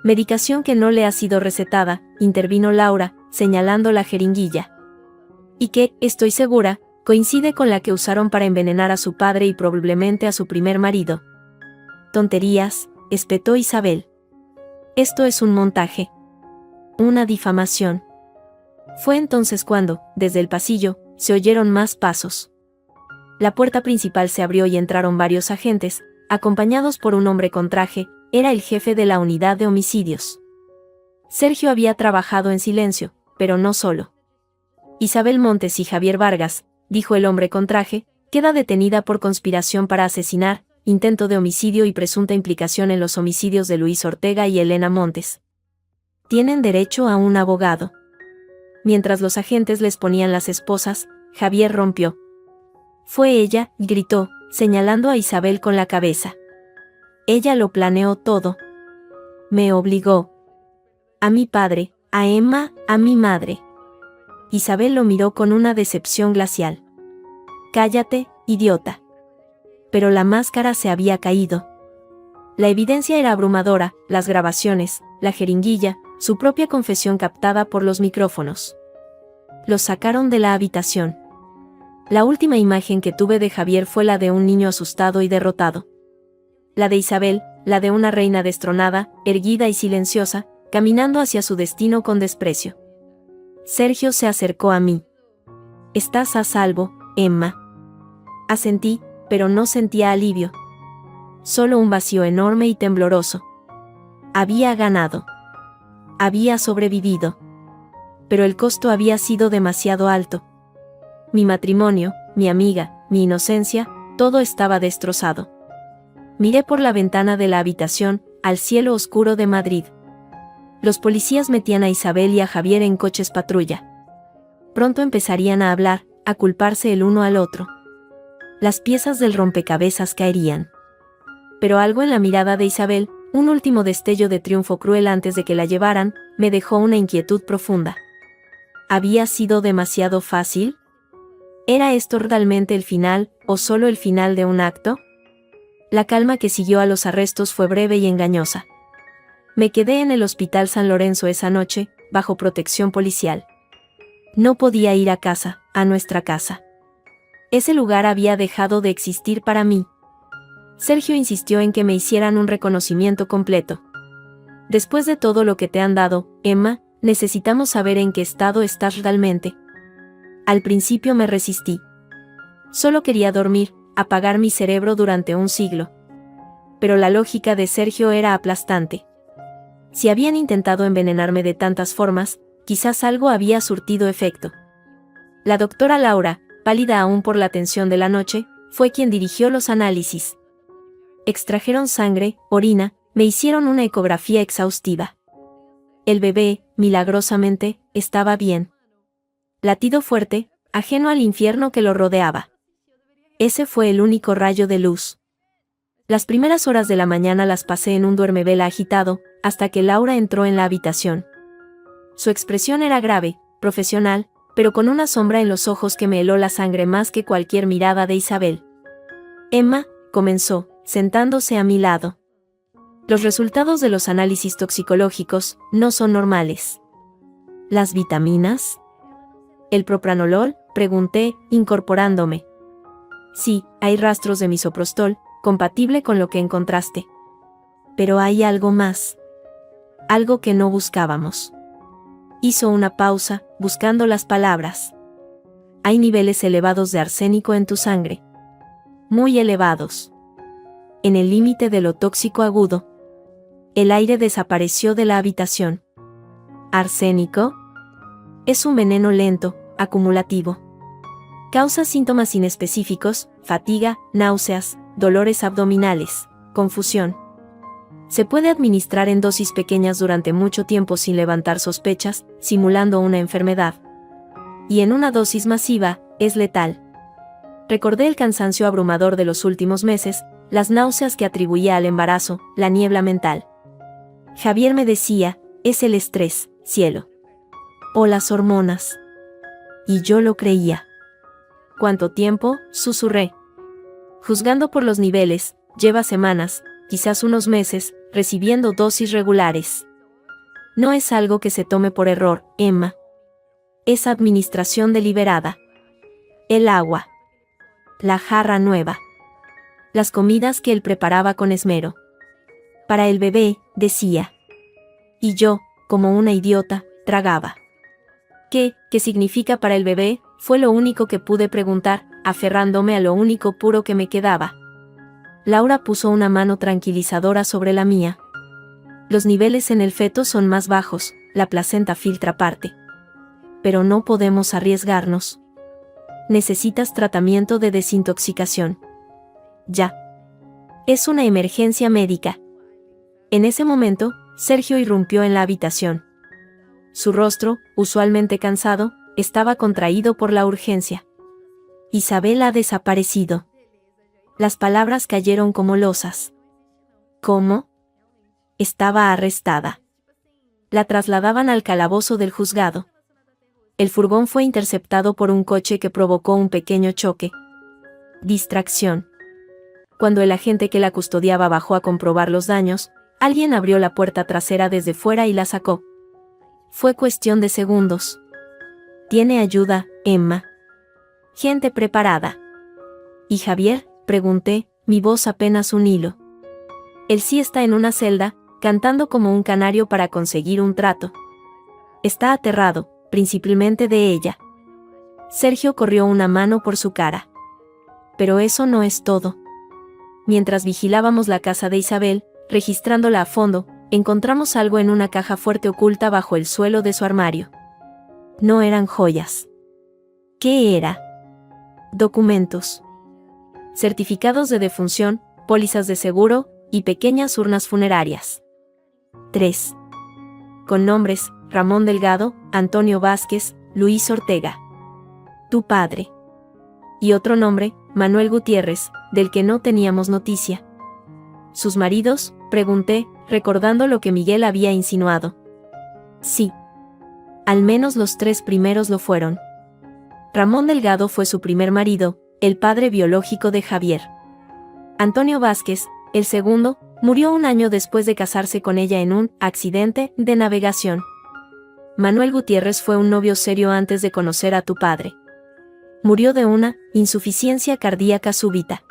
[SPEAKER 1] Medicación que no le ha sido recetada, intervino Laura, señalando la jeringuilla. Y que, estoy segura, coincide con la que usaron para envenenar a su padre y probablemente a su primer marido. Tonterías, espetó Isabel. Esto es un montaje. Una difamación. Fue entonces cuando, desde el pasillo, se oyeron más pasos. La puerta principal se abrió y entraron varios agentes, acompañados por un hombre con traje, era el jefe de la unidad de homicidios. Sergio había trabajado en silencio, pero no solo. Isabel Montes y Javier Vargas, dijo el hombre con traje, queda detenida por conspiración para asesinar, intento de homicidio y presunta implicación en los homicidios de Luis Ortega y Elena Montes. Tienen derecho a un abogado. Mientras los agentes les ponían las esposas, Javier rompió. Fue ella, gritó, señalando a Isabel con la cabeza. Ella lo planeó todo. Me obligó. A mi padre, a Emma, a mi madre. Isabel lo miró con una decepción glacial. Cállate, idiota. Pero la máscara se había caído. La evidencia era abrumadora, las grabaciones, la jeringuilla, su propia confesión captada por los micrófonos. Los sacaron de la habitación. La última imagen que tuve de Javier fue la de un niño asustado y derrotado. La de Isabel, la de una reina destronada, erguida y silenciosa, caminando hacia su destino con desprecio. Sergio se acercó a mí. «Estás a salvo, Emma». Asentí, pero no sentía alivio. Solo un vacío enorme y tembloroso. Había ganado. Había sobrevivido. Pero el costo había sido demasiado alto. Mi matrimonio, mi amiga, mi inocencia, todo estaba destrozado. Miré por la ventana de la habitación, al cielo oscuro de Madrid. Los policías metían a Isabel y a Javier en coches patrulla. Pronto empezarían a hablar, a culparse el uno al otro. Las piezas del rompecabezas caerían. Pero algo en la mirada de Isabel, un último destello de triunfo cruel antes de que la llevaran, me dejó una inquietud profunda. ¿Había sido demasiado fácil? ¿Era esto realmente el final, o solo el final de un acto? La calma que siguió a los arrestos fue breve y engañosa. Me quedé en el Hospital San Lorenzo esa noche, bajo protección policial. No podía ir a casa, a nuestra casa. Ese lugar había dejado de existir para mí. Sergio insistió en que me hicieran un reconocimiento completo. Después de todo lo que te han dado, Emma, necesitamos saber en qué estado estás realmente. Al principio me resistí. Solo quería dormir, apagar mi cerebro durante un siglo. Pero la lógica de Sergio era aplastante. Si habían intentado envenenarme de tantas formas, quizás algo había surtido efecto. La doctora Laura, pálida aún por la tensión de la noche, fue quien dirigió los análisis. Extrajeron sangre, orina, me hicieron una ecografía exhaustiva. El bebé, milagrosamente, estaba bien. Latido fuerte, ajeno al infierno que lo rodeaba. Ese fue el único rayo de luz. Las primeras horas de la mañana las pasé en un duermevela agitado, hasta que Laura entró en la habitación. Su expresión era grave, profesional, pero con una sombra en los ojos que me heló la sangre más que cualquier mirada de Isabel. Emma, comenzó, sentándose a mi lado. Los resultados de los análisis toxicológicos no son normales. ¿Las vitaminas? ¿El propranolol?, pregunté, incorporándome. Sí, hay rastros de misoprostol, compatible con lo que encontraste. Pero hay algo más. Algo que no buscábamos. Hizo una pausa, buscando las palabras. Hay niveles elevados de arsénico en tu sangre. Muy elevados. En el límite de lo tóxico agudo. El aire desapareció de la habitación. ¿Arsénico? Es un veneno lento, acumulativo. Causa síntomas inespecíficos, fatiga, náuseas, dolores abdominales, confusión. Se puede administrar en dosis pequeñas durante mucho tiempo sin levantar sospechas, simulando una enfermedad. Y en una dosis masiva, es letal. Recordé el cansancio abrumador de los últimos meses, las náuseas que atribuía al embarazo, la niebla mental. Javier me decía, es el estrés, cielo. O las hormonas. Y yo lo creía. ¿Cuánto tiempo?, susurré. Juzgando por los niveles, lleva semanas, quizás unos meses, recibiendo dosis regulares. No es algo que se tome por error, Emma. Es administración deliberada. El agua. La jarra nueva. Las comidas que él preparaba con esmero. Para el bebé, decía. Y yo, como una idiota, tragaba. ¿Qué significa para el bebé?, fue lo único que pude preguntar, aferrándome a lo único puro que me quedaba. Laura puso una mano tranquilizadora sobre la mía. Los niveles en el feto son más bajos, la placenta filtra parte. Pero no podemos arriesgarnos. Necesitas tratamiento de desintoxicación. Ya. Es una emergencia médica. En ese momento, Sergio irrumpió en la habitación. Su rostro, usualmente cansado, estaba contraído por la urgencia. Isabel ha desaparecido. Las palabras cayeron como losas. ¿Cómo? Estaba arrestada. La trasladaban al calabozo del juzgado. El furgón fue interceptado por un coche que provocó un pequeño choque. Distracción. Cuando el agente que la custodiaba bajó a comprobar los daños, alguien abrió la puerta trasera desde fuera y la sacó. Fue cuestión de segundos. ¿Tiene ayuda, Emma? Gente preparada. ¿Y Javier?, pregunté, mi voz apenas un hilo. Él sí está en una celda, cantando como un canario para conseguir un trato. Está aterrado, principalmente de ella. Sergio corrió una mano por su cara. Pero eso no es todo. Mientras vigilábamos la casa de Isabel, registrándola a fondo, encontramos algo en una caja fuerte oculta bajo el suelo de su armario. No eran joyas. ¿Qué era? Documentos. Certificados de defunción, pólizas de seguro y pequeñas urnas funerarias. 3. Con nombres: Ramón Delgado, Antonio Vázquez, Luis Ortega. Tu padre. Y otro nombre, Manuel Gutiérrez, del que no teníamos noticia. ¿Sus maridos?, pregunté, recordando lo que Miguel había insinuado. Sí. Al menos los 3 primeros lo fueron. Ramón Delgado fue su primer marido, el padre biológico de Javier. Antonio Vázquez, el segundo, murió un año después de casarse con ella en un accidente de navegación. Manuel Gutiérrez fue un novio serio antes de conocer a tu padre. Murió de una insuficiencia cardíaca súbita.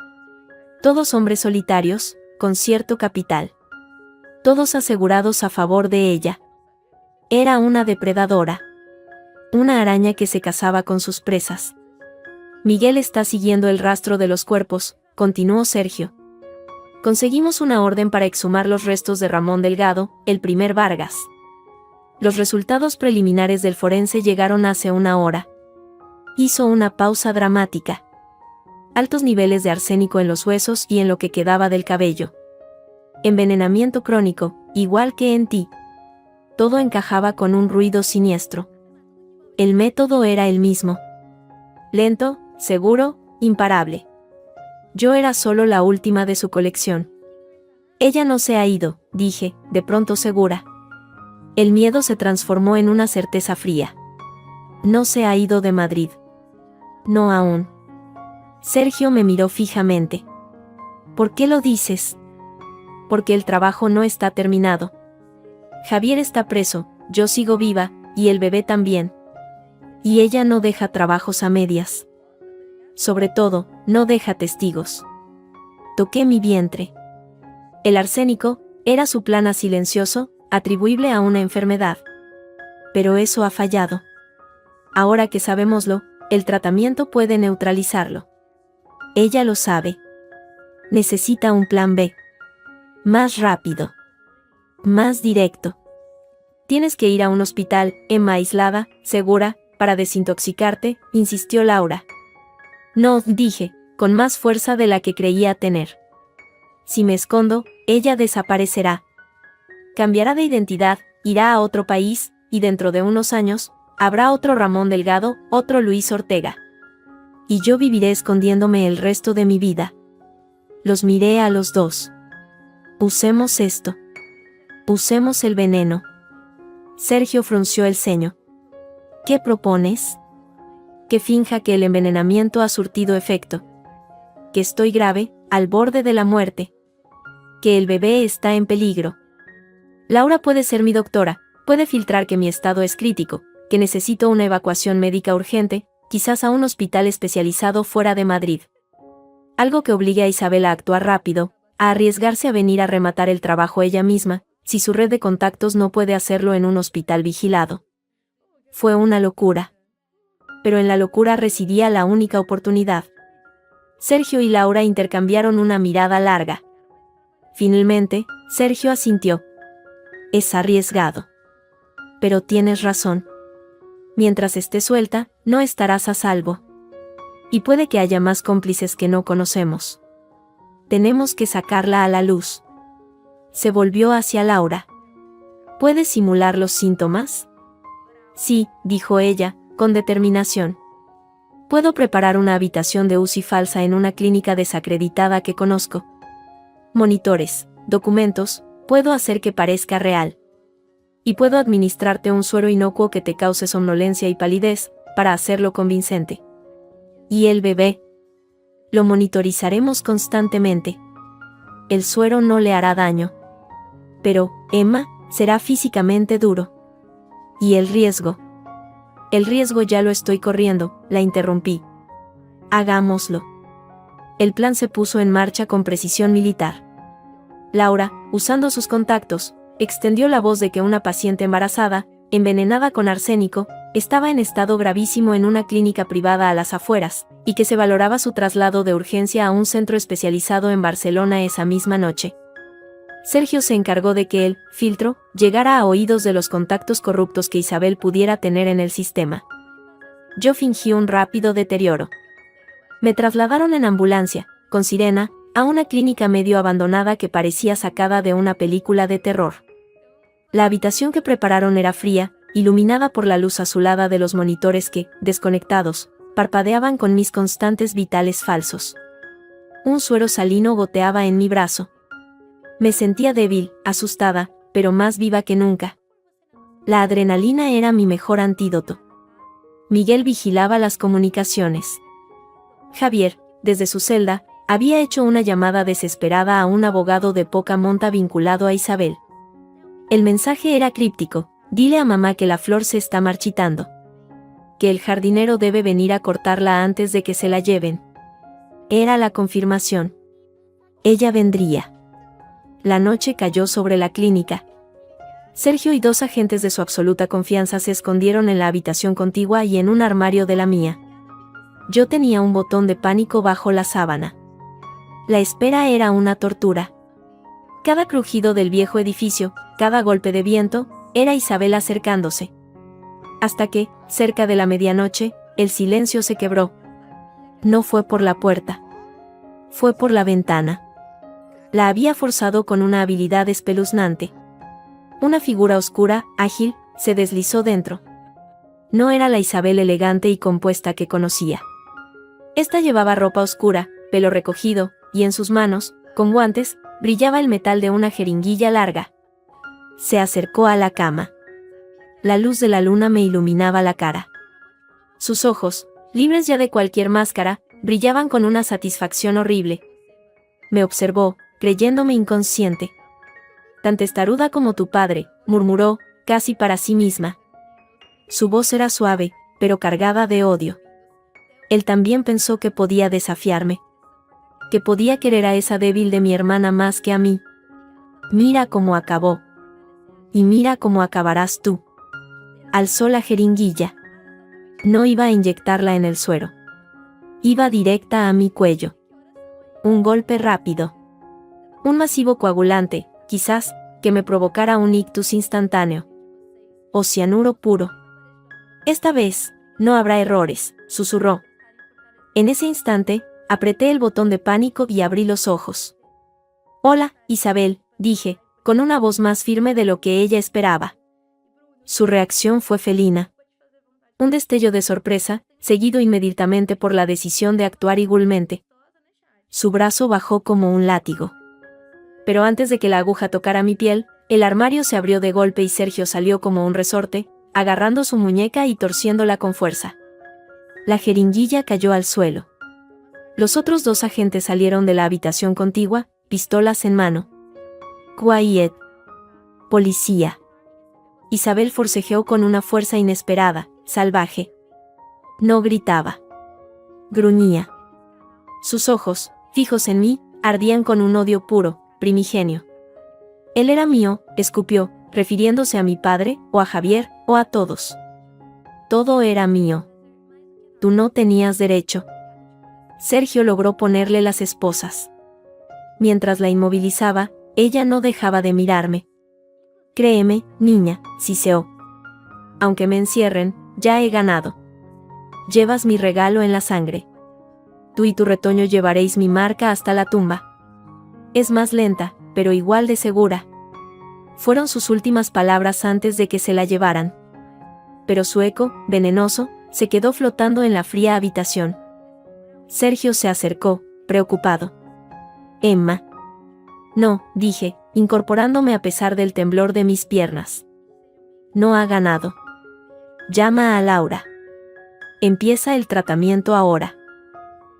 [SPEAKER 1] Todos hombres solitarios, con cierto capital. Todos asegurados a favor de ella. Era una depredadora. Una araña que se casaba con sus presas. Miguel está siguiendo el rastro de los cuerpos, continuó Sergio. Conseguimos una orden para exhumar los restos de Ramón Delgado, el primer Vargas. Los resultados preliminares del forense llegaron hace una hora. Hizo una pausa dramática. Altos niveles de arsénico en los huesos y en lo que quedaba del cabello. Envenenamiento crónico, igual que en ti. Todo encajaba con un ruido siniestro. El método era el mismo. Lento, seguro, imparable. Yo era solo la última de su colección. Ella no se ha ido, dije, de pronto segura. El miedo se transformó en una certeza fría. No se ha ido de Madrid. No aún. Sergio me miró fijamente. ¿Por qué lo dices? Porque el trabajo no está terminado. Javier está preso, yo sigo viva, y el bebé también. Y ella no deja trabajos a medias. Sobre todo, no deja testigos. Toqué mi vientre. El arsénico era su plana silencioso, atribuible a una enfermedad. Pero eso ha fallado. Ahora que sabémoslo, el tratamiento puede neutralizarlo. Ella lo sabe. Necesita un plan B. Más rápido. Más directo. Tienes que ir a un hospital, Emma, aislada, segura, para desintoxicarte, insistió Laura. No, dije, con más fuerza de la que creía tener. Si me escondo, ella desaparecerá. Cambiará de identidad, irá a otro país, y dentro de unos años, habrá otro Ramón Delgado, otro Luis Ortega. Y yo viviré escondiéndome el resto de mi vida. Los miré a los dos. Usemos esto. Usemos el veneno. Sergio frunció el ceño. ¿Qué propones? Que finja que el envenenamiento ha surtido efecto. Que estoy grave, al borde de la muerte. Que el bebé está en peligro. Laura puede ser mi doctora, puede filtrar que mi estado es crítico, que necesito una evacuación médica urgente, quizás a un hospital especializado fuera de Madrid. Algo que obligue a Isabel a actuar rápido, a arriesgarse a venir a rematar el trabajo ella misma, si su red de contactos no puede hacerlo en un hospital vigilado. Fue una locura. Pero en la locura residía la única oportunidad. Sergio y Laura intercambiaron una mirada larga. Finalmente, Sergio asintió. Es arriesgado. Pero tienes razón. Mientras esté suelta, no estarás a salvo. Y puede que haya más cómplices que no conocemos. Tenemos que sacarla a la luz. Se volvió hacia Laura. ¿Puedes simular los síntomas? Sí, dijo ella, con determinación. Puedo preparar una habitación de UCI falsa en una clínica desacreditada que conozco. Monitores, documentos, puedo hacer que parezca real. Y puedo administrarte un suero inocuo que te cause somnolencia y palidez, para hacerlo convincente. ¿Y el bebé? Lo monitorizaremos constantemente. El suero no le hará daño. Pero, Emma, será físicamente duro. ¿Y el riesgo? El riesgo ya lo estoy corriendo, la interrumpí. Hagámoslo. El plan se puso en marcha con precisión militar. Laura, usando sus contactos, extendió la voz de que una paciente embarazada, envenenada con arsénico, estaba en estado gravísimo en una clínica privada a las afueras, y que se valoraba su traslado de urgencia a un centro especializado en Barcelona esa misma noche. Sergio se encargó de que el filtro llegara a oídos de los contactos corruptos que Isabel pudiera tener en el sistema. Yo fingí un rápido deterioro. Me trasladaron en ambulancia, con sirena, a una clínica medio abandonada que parecía sacada de una película de terror. La habitación que prepararon era fría, iluminada por la luz azulada de los monitores que, desconectados, parpadeaban con mis constantes vitales falsos. Un suero salino goteaba en mi brazo. Me sentía débil, asustada, pero más viva que nunca. La adrenalina era mi mejor antídoto. Miguel vigilaba las comunicaciones. Javier, desde su celda, había hecho una llamada desesperada a un abogado de poca monta vinculado a Isabel. El mensaje era críptico: dile a mamá que la flor se está marchitando. Que el jardinero debe venir a cortarla antes de que se la lleven. Era la confirmación. Ella vendría. La noche cayó sobre la clínica. Sergio y 2 agentes de su absoluta confianza se escondieron en la habitación contigua y en un armario de la mía. Yo tenía un botón de pánico bajo la sábana. La espera era una tortura. Cada crujido del viejo edificio, cada golpe de viento, era Isabel acercándose. Hasta que, cerca de la medianoche, el silencio se quebró. No fue por la puerta. Fue por la ventana. La había forzado con una habilidad espeluznante. Una figura oscura, ágil, se deslizó dentro. No era la Isabel elegante y compuesta que conocía. Esta llevaba ropa oscura, pelo recogido, y en sus manos, con guantes, brillaba el metal de una jeringuilla larga. Se acercó a la cama. La luz de la luna me iluminaba la cara. Sus ojos, libres ya de cualquier máscara, brillaban con una satisfacción horrible. Me observó, creyéndome inconsciente. Tan testaruda como tu padre, murmuró, casi para sí misma. Su voz era suave, pero cargada de odio. Él también pensó que podía desafiarme. Que podía querer a esa débil de mi hermana más que a mí. Mira cómo acabó. Y mira cómo acabarás tú. Alzó la jeringuilla. No iba a inyectarla en el suero. Iba directa a mi cuello. Un golpe rápido. Un masivo coagulante, quizás, que me provocara un ictus instantáneo. O cianuro puro. Esta vez, no habrá errores, susurró. En ese instante, apreté el botón de pánico y abrí los ojos. Hola, Isabel, dije, con una voz más firme de lo que ella esperaba. Su reacción fue felina. Un destello de sorpresa, seguido inmediatamente por la decisión de actuar igualmente. Su brazo bajó como un látigo. Pero antes de que la aguja tocara mi piel, el armario se abrió de golpe y Sergio salió como un resorte, agarrando su muñeca y torciéndola con fuerza. La jeringuilla cayó al suelo. Los otros 2 agentes salieron de la habitación contigua, pistolas en mano. Quiet. Policía. Isabel forcejeó con una fuerza inesperada, salvaje. No gritaba. Gruñía. Sus ojos, fijos en mí, ardían con un odio puro, primigenio. Él era mío, escupió, refiriéndose a mi padre, o a Javier, o a todos. Todo era mío. Tú no tenías derecho. Sergio logró ponerle las esposas. Mientras la inmovilizaba, ella no dejaba de mirarme. Créeme, niña, siseó. Aunque me encierren, ya he ganado. Llevas mi regalo en la sangre. Tú y tu retoño llevaréis mi marca hasta la tumba. Es más lenta, pero igual de segura. Fueron sus últimas palabras antes de que se la llevaran. pero su eco, venenoso, se quedó flotando en la fría habitación. Sergio se acercó, preocupado. Emma. No, dije, incorporándome a pesar del temblor de mis piernas. No ha ganado. Llama a Laura. Empieza el tratamiento ahora.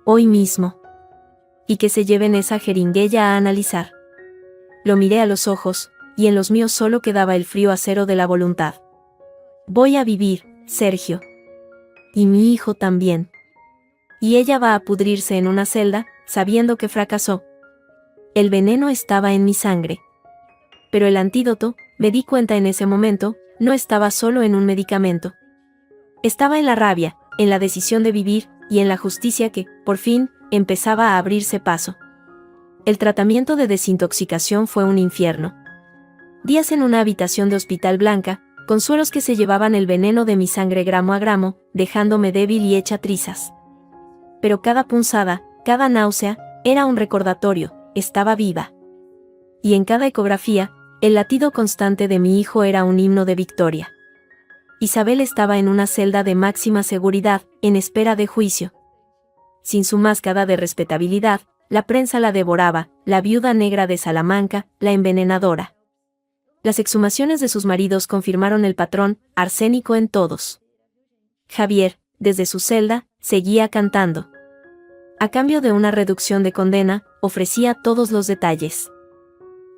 [SPEAKER 1] Hoy mismo. Y que se lleven esa jeringuilla a analizar. Lo miré a los ojos, y en los míos solo quedaba el frío acero de la voluntad. Voy a vivir, Sergio. Y mi hijo también. Y ella va a pudrirse en una celda, sabiendo que fracasó. El veneno estaba en mi sangre. Pero el antídoto, me di cuenta en ese momento, no estaba solo en un medicamento. Estaba en la rabia, en la decisión de vivir, y en la justicia que, por fin, empezaba a abrirse paso. El tratamiento de desintoxicación fue un infierno. Días en una habitación de hospital blanca, con sueros que se llevaban el veneno de mi sangre gramo a gramo, dejándome débil y hecha trizas. Pero cada punzada, cada náusea, era un recordatorio, estaba viva. Y en cada ecografía, el latido constante de mi hijo era un himno de victoria. Isabel estaba en una celda de máxima seguridad, en espera de juicio. Sin su máscara de respetabilidad, la prensa la devoraba, la viuda negra de Salamanca, la envenenadora. Las exhumaciones de sus maridos confirmaron el patrón, arsénico en todos. Javier, desde su celda, seguía cantando. A cambio de una reducción de condena, ofrecía todos los detalles.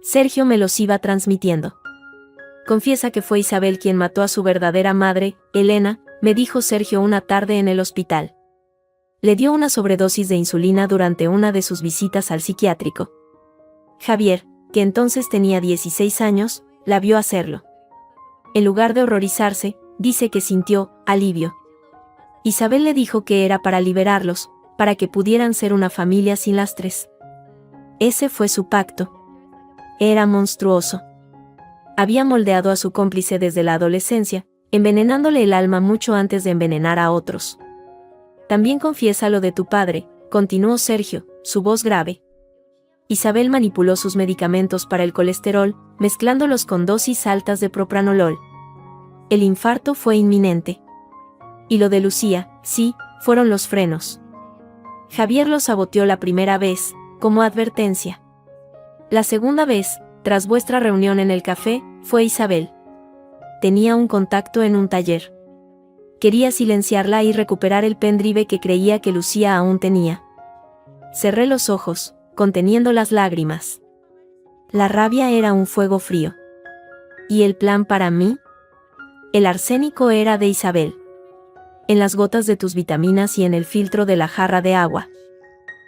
[SPEAKER 1] Sergio me los iba transmitiendo. Confiesa que fue Isabel quien mató a su verdadera madre, Elena, me dijo Sergio una tarde en el hospital. Le dio una sobredosis de insulina durante una de sus visitas al psiquiátrico. Javier, que entonces tenía 16 años, la vio hacerlo. En lugar de horrorizarse, dice que sintió alivio. Isabel le dijo que era para liberarlos, para que pudieran ser una familia sin lastres. Ese fue su pacto. Era monstruoso. Había moldeado a su cómplice desde la adolescencia, envenenándole el alma mucho antes de envenenar a otros. También confiesa lo de tu padre, continuó Sergio, su voz grave. Isabel manipuló sus medicamentos para el colesterol, mezclándolos con dosis altas de propranolol. El infarto fue inminente. Y lo de Lucía, sí, fueron los frenos. Javier lo saboteó la primera vez, como advertencia. La segunda vez, tras vuestra reunión en el café, fue Isabel. Tenía un contacto en un taller. Quería silenciarla y recuperar el pendrive que creía que Lucía aún tenía. Cerré los ojos, conteniendo las lágrimas. La rabia era un fuego frío. ¿Y el plan para mí? El arsénico era de Isabel. En las gotas de tus vitaminas y en el filtro de la jarra de agua.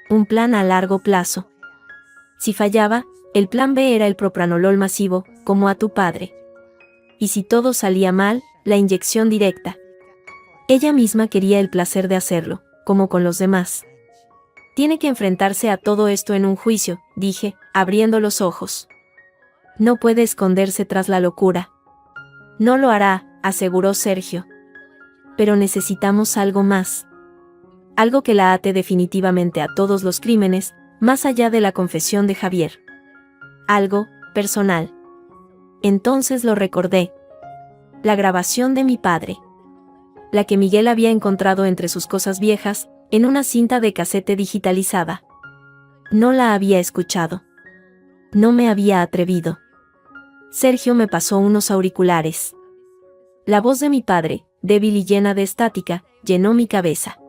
[SPEAKER 1] Un plan a largo plazo. Si fallaba, el plan B era el propranolol masivo, como a tu padre. Y si todo salía mal, la inyección directa. Ella misma quería el placer de hacerlo, como con los demás. Tiene que enfrentarse a todo esto en un juicio, dije, abriendo los ojos. No puede esconderse tras la locura. No lo hará, aseguró Sergio. Pero necesitamos algo más. Algo que la ate definitivamente a todos los crímenes, más allá de la confesión de Javier. Algo personal. Entonces lo recordé. La grabación de mi padre. La que Miguel había encontrado entre sus cosas viejas, en una cinta de casete digitalizada. No la había escuchado. No me había atrevido. Sergio me pasó unos auriculares. La voz de mi padre, débil y llena de estática, llenó mi cabeza.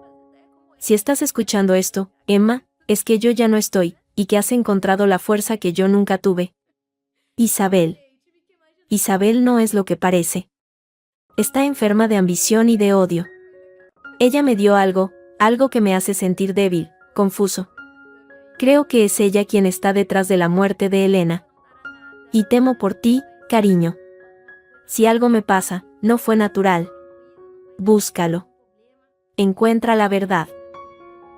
[SPEAKER 1] Si estás escuchando esto, Emma, es que yo ya no estoy, y que has encontrado la fuerza que yo nunca tuve. Isabel. Isabel no es lo que parece. Está enferma de ambición y de odio. Ella me dio algo que me hace sentir débil, confuso. Creo que es ella quien está detrás de la muerte de Elena. Y temo por ti, cariño. Si algo me pasa, no fue natural. Búscalo. Encuentra la verdad.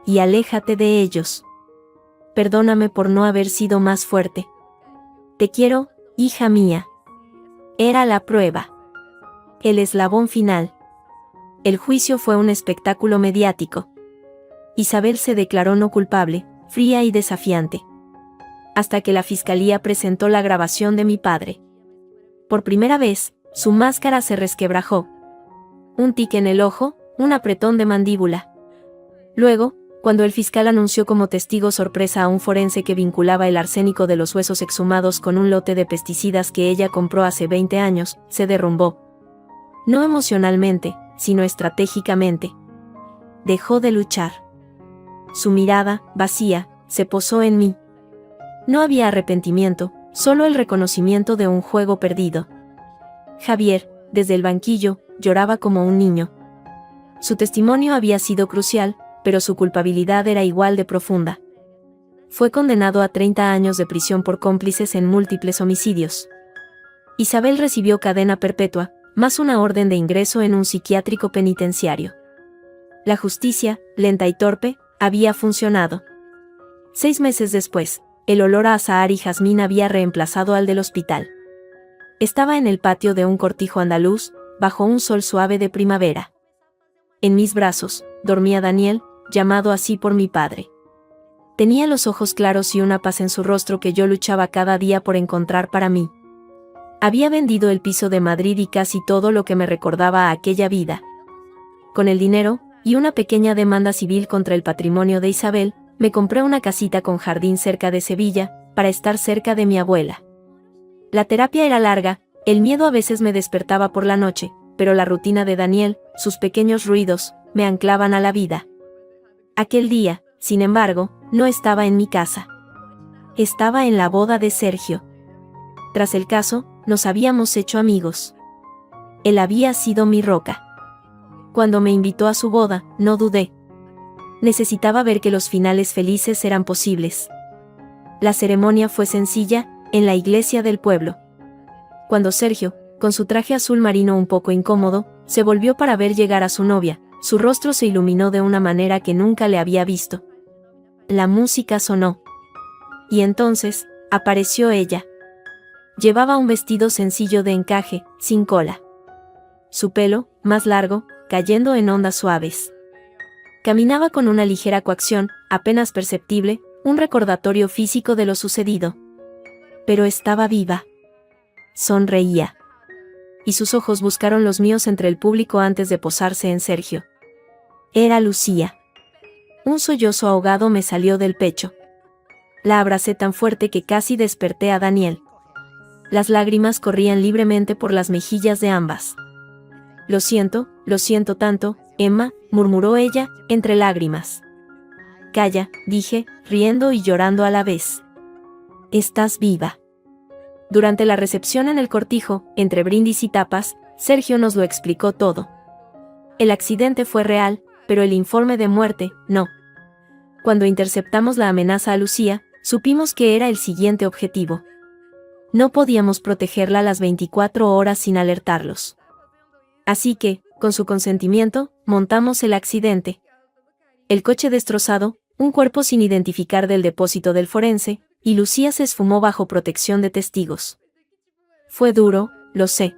[SPEAKER 1] Y aléjate de ellos. Perdóname por no haber sido más fuerte. Te quiero, hija mía. Era la prueba. El eslabón final. El juicio fue un espectáculo mediático. Isabel se declaró no culpable, fría y desafiante. Hasta que la fiscalía presentó la grabación de mi padre. Por primera vez, su máscara se resquebrajó. un tic en el ojo, un apretón de mandíbula. Luego, cuando el fiscal anunció como testigo sorpresa a un forense que vinculaba el arsénico de los huesos exhumados con un lote de pesticidas que ella compró hace 20 años, se derrumbó. No emocionalmente, sino estratégicamente. Dejó de luchar. Su mirada, vacía, se posó en mí. No había arrepentimiento, solo el reconocimiento de un juego perdido. Javier, desde el banquillo, lloraba como un niño. Su testimonio había sido crucial, pero su culpabilidad era igual de profunda. Fue condenado a 30 años de prisión por cómplices en múltiples homicidios. Isabel recibió cadena perpetua, más una orden de ingreso en un psiquiátrico penitenciario. La justicia, lenta y torpe, había funcionado. 6 meses después, el olor a azahar y jazmín había reemplazado al del hospital. Estaba en el patio de un cortijo andaluz, bajo un sol suave de primavera. En mis brazos, dormía Daniel, llamado así por mi padre. Tenía los ojos claros y una paz en su rostro que yo luchaba cada día por encontrar para mí. Había vendido el piso de Madrid y casi todo lo que me recordaba a aquella vida. Con el dinero, y una pequeña demanda civil contra el patrimonio de Isabel, me compré una casita con jardín cerca de Sevilla, para estar cerca de mi abuela. La terapia era larga, el miedo a veces me despertaba por la noche, pero la rutina de Daniel, sus pequeños ruidos, me anclaban a la vida. Aquel día, sin embargo, no estaba en mi casa. Estaba en la boda de Sergio. Tras el caso, nos habíamos hecho amigos. Él había sido mi roca. Cuando me invitó a su boda, no dudé. Necesitaba ver que los finales felices eran posibles. La ceremonia fue sencilla, en la iglesia del pueblo. Cuando Sergio, con su traje azul marino un poco incómodo, se volvió para ver llegar a su novia, su rostro se iluminó de una manera que nunca le había visto. La música sonó. Y entonces, apareció ella. Llevaba un vestido sencillo de encaje, sin cola. Su pelo, más largo, cayendo en ondas suaves. Caminaba con una ligera coacción, apenas perceptible, un recordatorio físico de lo sucedido. Pero estaba viva. Sonreía. Y sus ojos buscaron los míos entre el público antes de posarse en Sergio. Era Lucía. Un sollozo ahogado me salió del pecho. La abracé tan fuerte que casi desperté a Daniel. Las lágrimas corrían libremente por las mejillas de ambas. Lo siento tanto, Emma, murmuró ella, entre lágrimas. Calla, dije, riendo y llorando a la vez. Estás viva. Durante la recepción en el cortijo, entre brindis y tapas, Sergio nos lo explicó todo. El accidente fue real, pero el informe de muerte, no. Cuando interceptamos la amenaza a Lucía, supimos que era el siguiente objetivo. No podíamos protegerla las 24 horas sin alertarlos. Así que, con su consentimiento, montamos el accidente. El coche destrozado, un cuerpo sin identificar del depósito del forense, y Lucía se esfumó bajo protección de testigos. Fue duro, lo sé.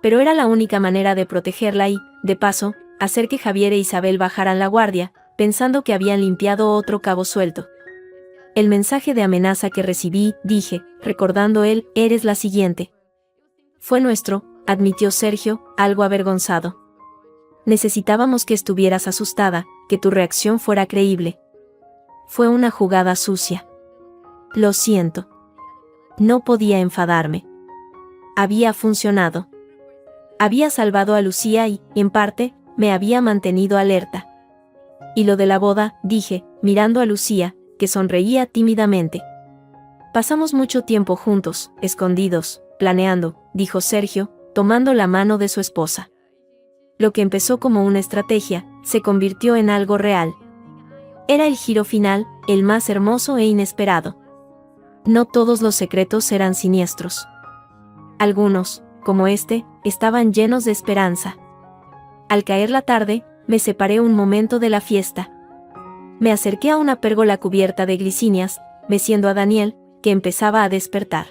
[SPEAKER 1] Pero era la única manera de protegerla y, de paso, hacer que Javier e Isabel bajaran la guardia, pensando que habían limpiado otro cabo suelto. El mensaje de amenaza que recibí, dije, recordando él, eres la siguiente. Fue nuestro, admitió Sergio, algo avergonzado. Necesitábamos que estuvieras asustada, que tu reacción fuera creíble. Fue una jugada sucia. Lo siento. No podía enfadarme. Había funcionado. Había salvado a Lucía y, en parte, me había mantenido alerta. Y lo de la boda, dije, mirando a Lucía, que sonreía tímidamente. Pasamos mucho tiempo juntos, escondidos, planeando, dijo Sergio, tomando la mano de su esposa. Lo que empezó como una estrategia, se convirtió en algo real. Era el giro final, el más hermoso e inesperado. No todos los secretos eran siniestros. Algunos, como este, estaban llenos de esperanza. Al caer la tarde, me separé un momento de la fiesta. Me acerqué a una pérgola cubierta de glicinias, meciendo a Daniel, que empezaba a despertar.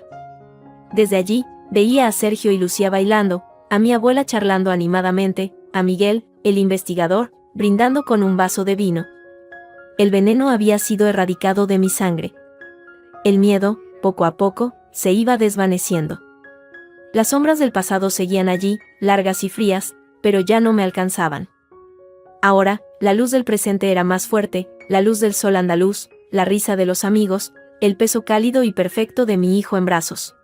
[SPEAKER 1] Desde allí, veía a Sergio y Lucía bailando, a mi abuela charlando animadamente, a Miguel, el investigador, brindando con un vaso de vino. El veneno había sido erradicado de mi sangre. El miedo, poco a poco, se iba desvaneciendo. Las sombras del pasado seguían allí, largas y frías, pero ya no me alcanzaban. Ahora, la luz del presente era más fuerte, la luz del sol andaluz, la risa de los amigos, el peso cálido y perfecto de mi hijo en brazos.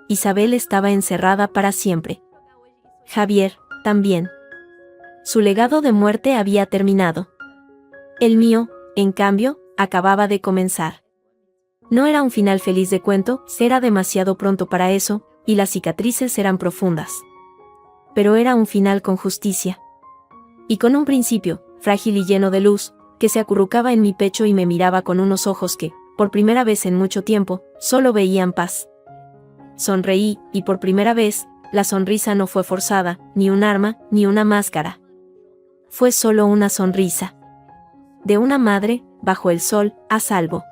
[SPEAKER 1] Isabel estaba encerrada para siempre. Javier, también. Su legado de muerte había terminado. El mío, en cambio, acababa de comenzar. No era un final feliz de cuento, era demasiado pronto para eso, y las cicatrices eran profundas. Pero era un final con justicia. Y con un principio, frágil y lleno de luz, que se acurrucaba en mi pecho y me miraba con unos ojos que, por primera vez en mucho tiempo, solo veían paz. Sonreí, y por primera vez, la sonrisa no fue forzada, ni un arma, ni una máscara. Fue solo una sonrisa. De una madre, bajo el sol, a salvo.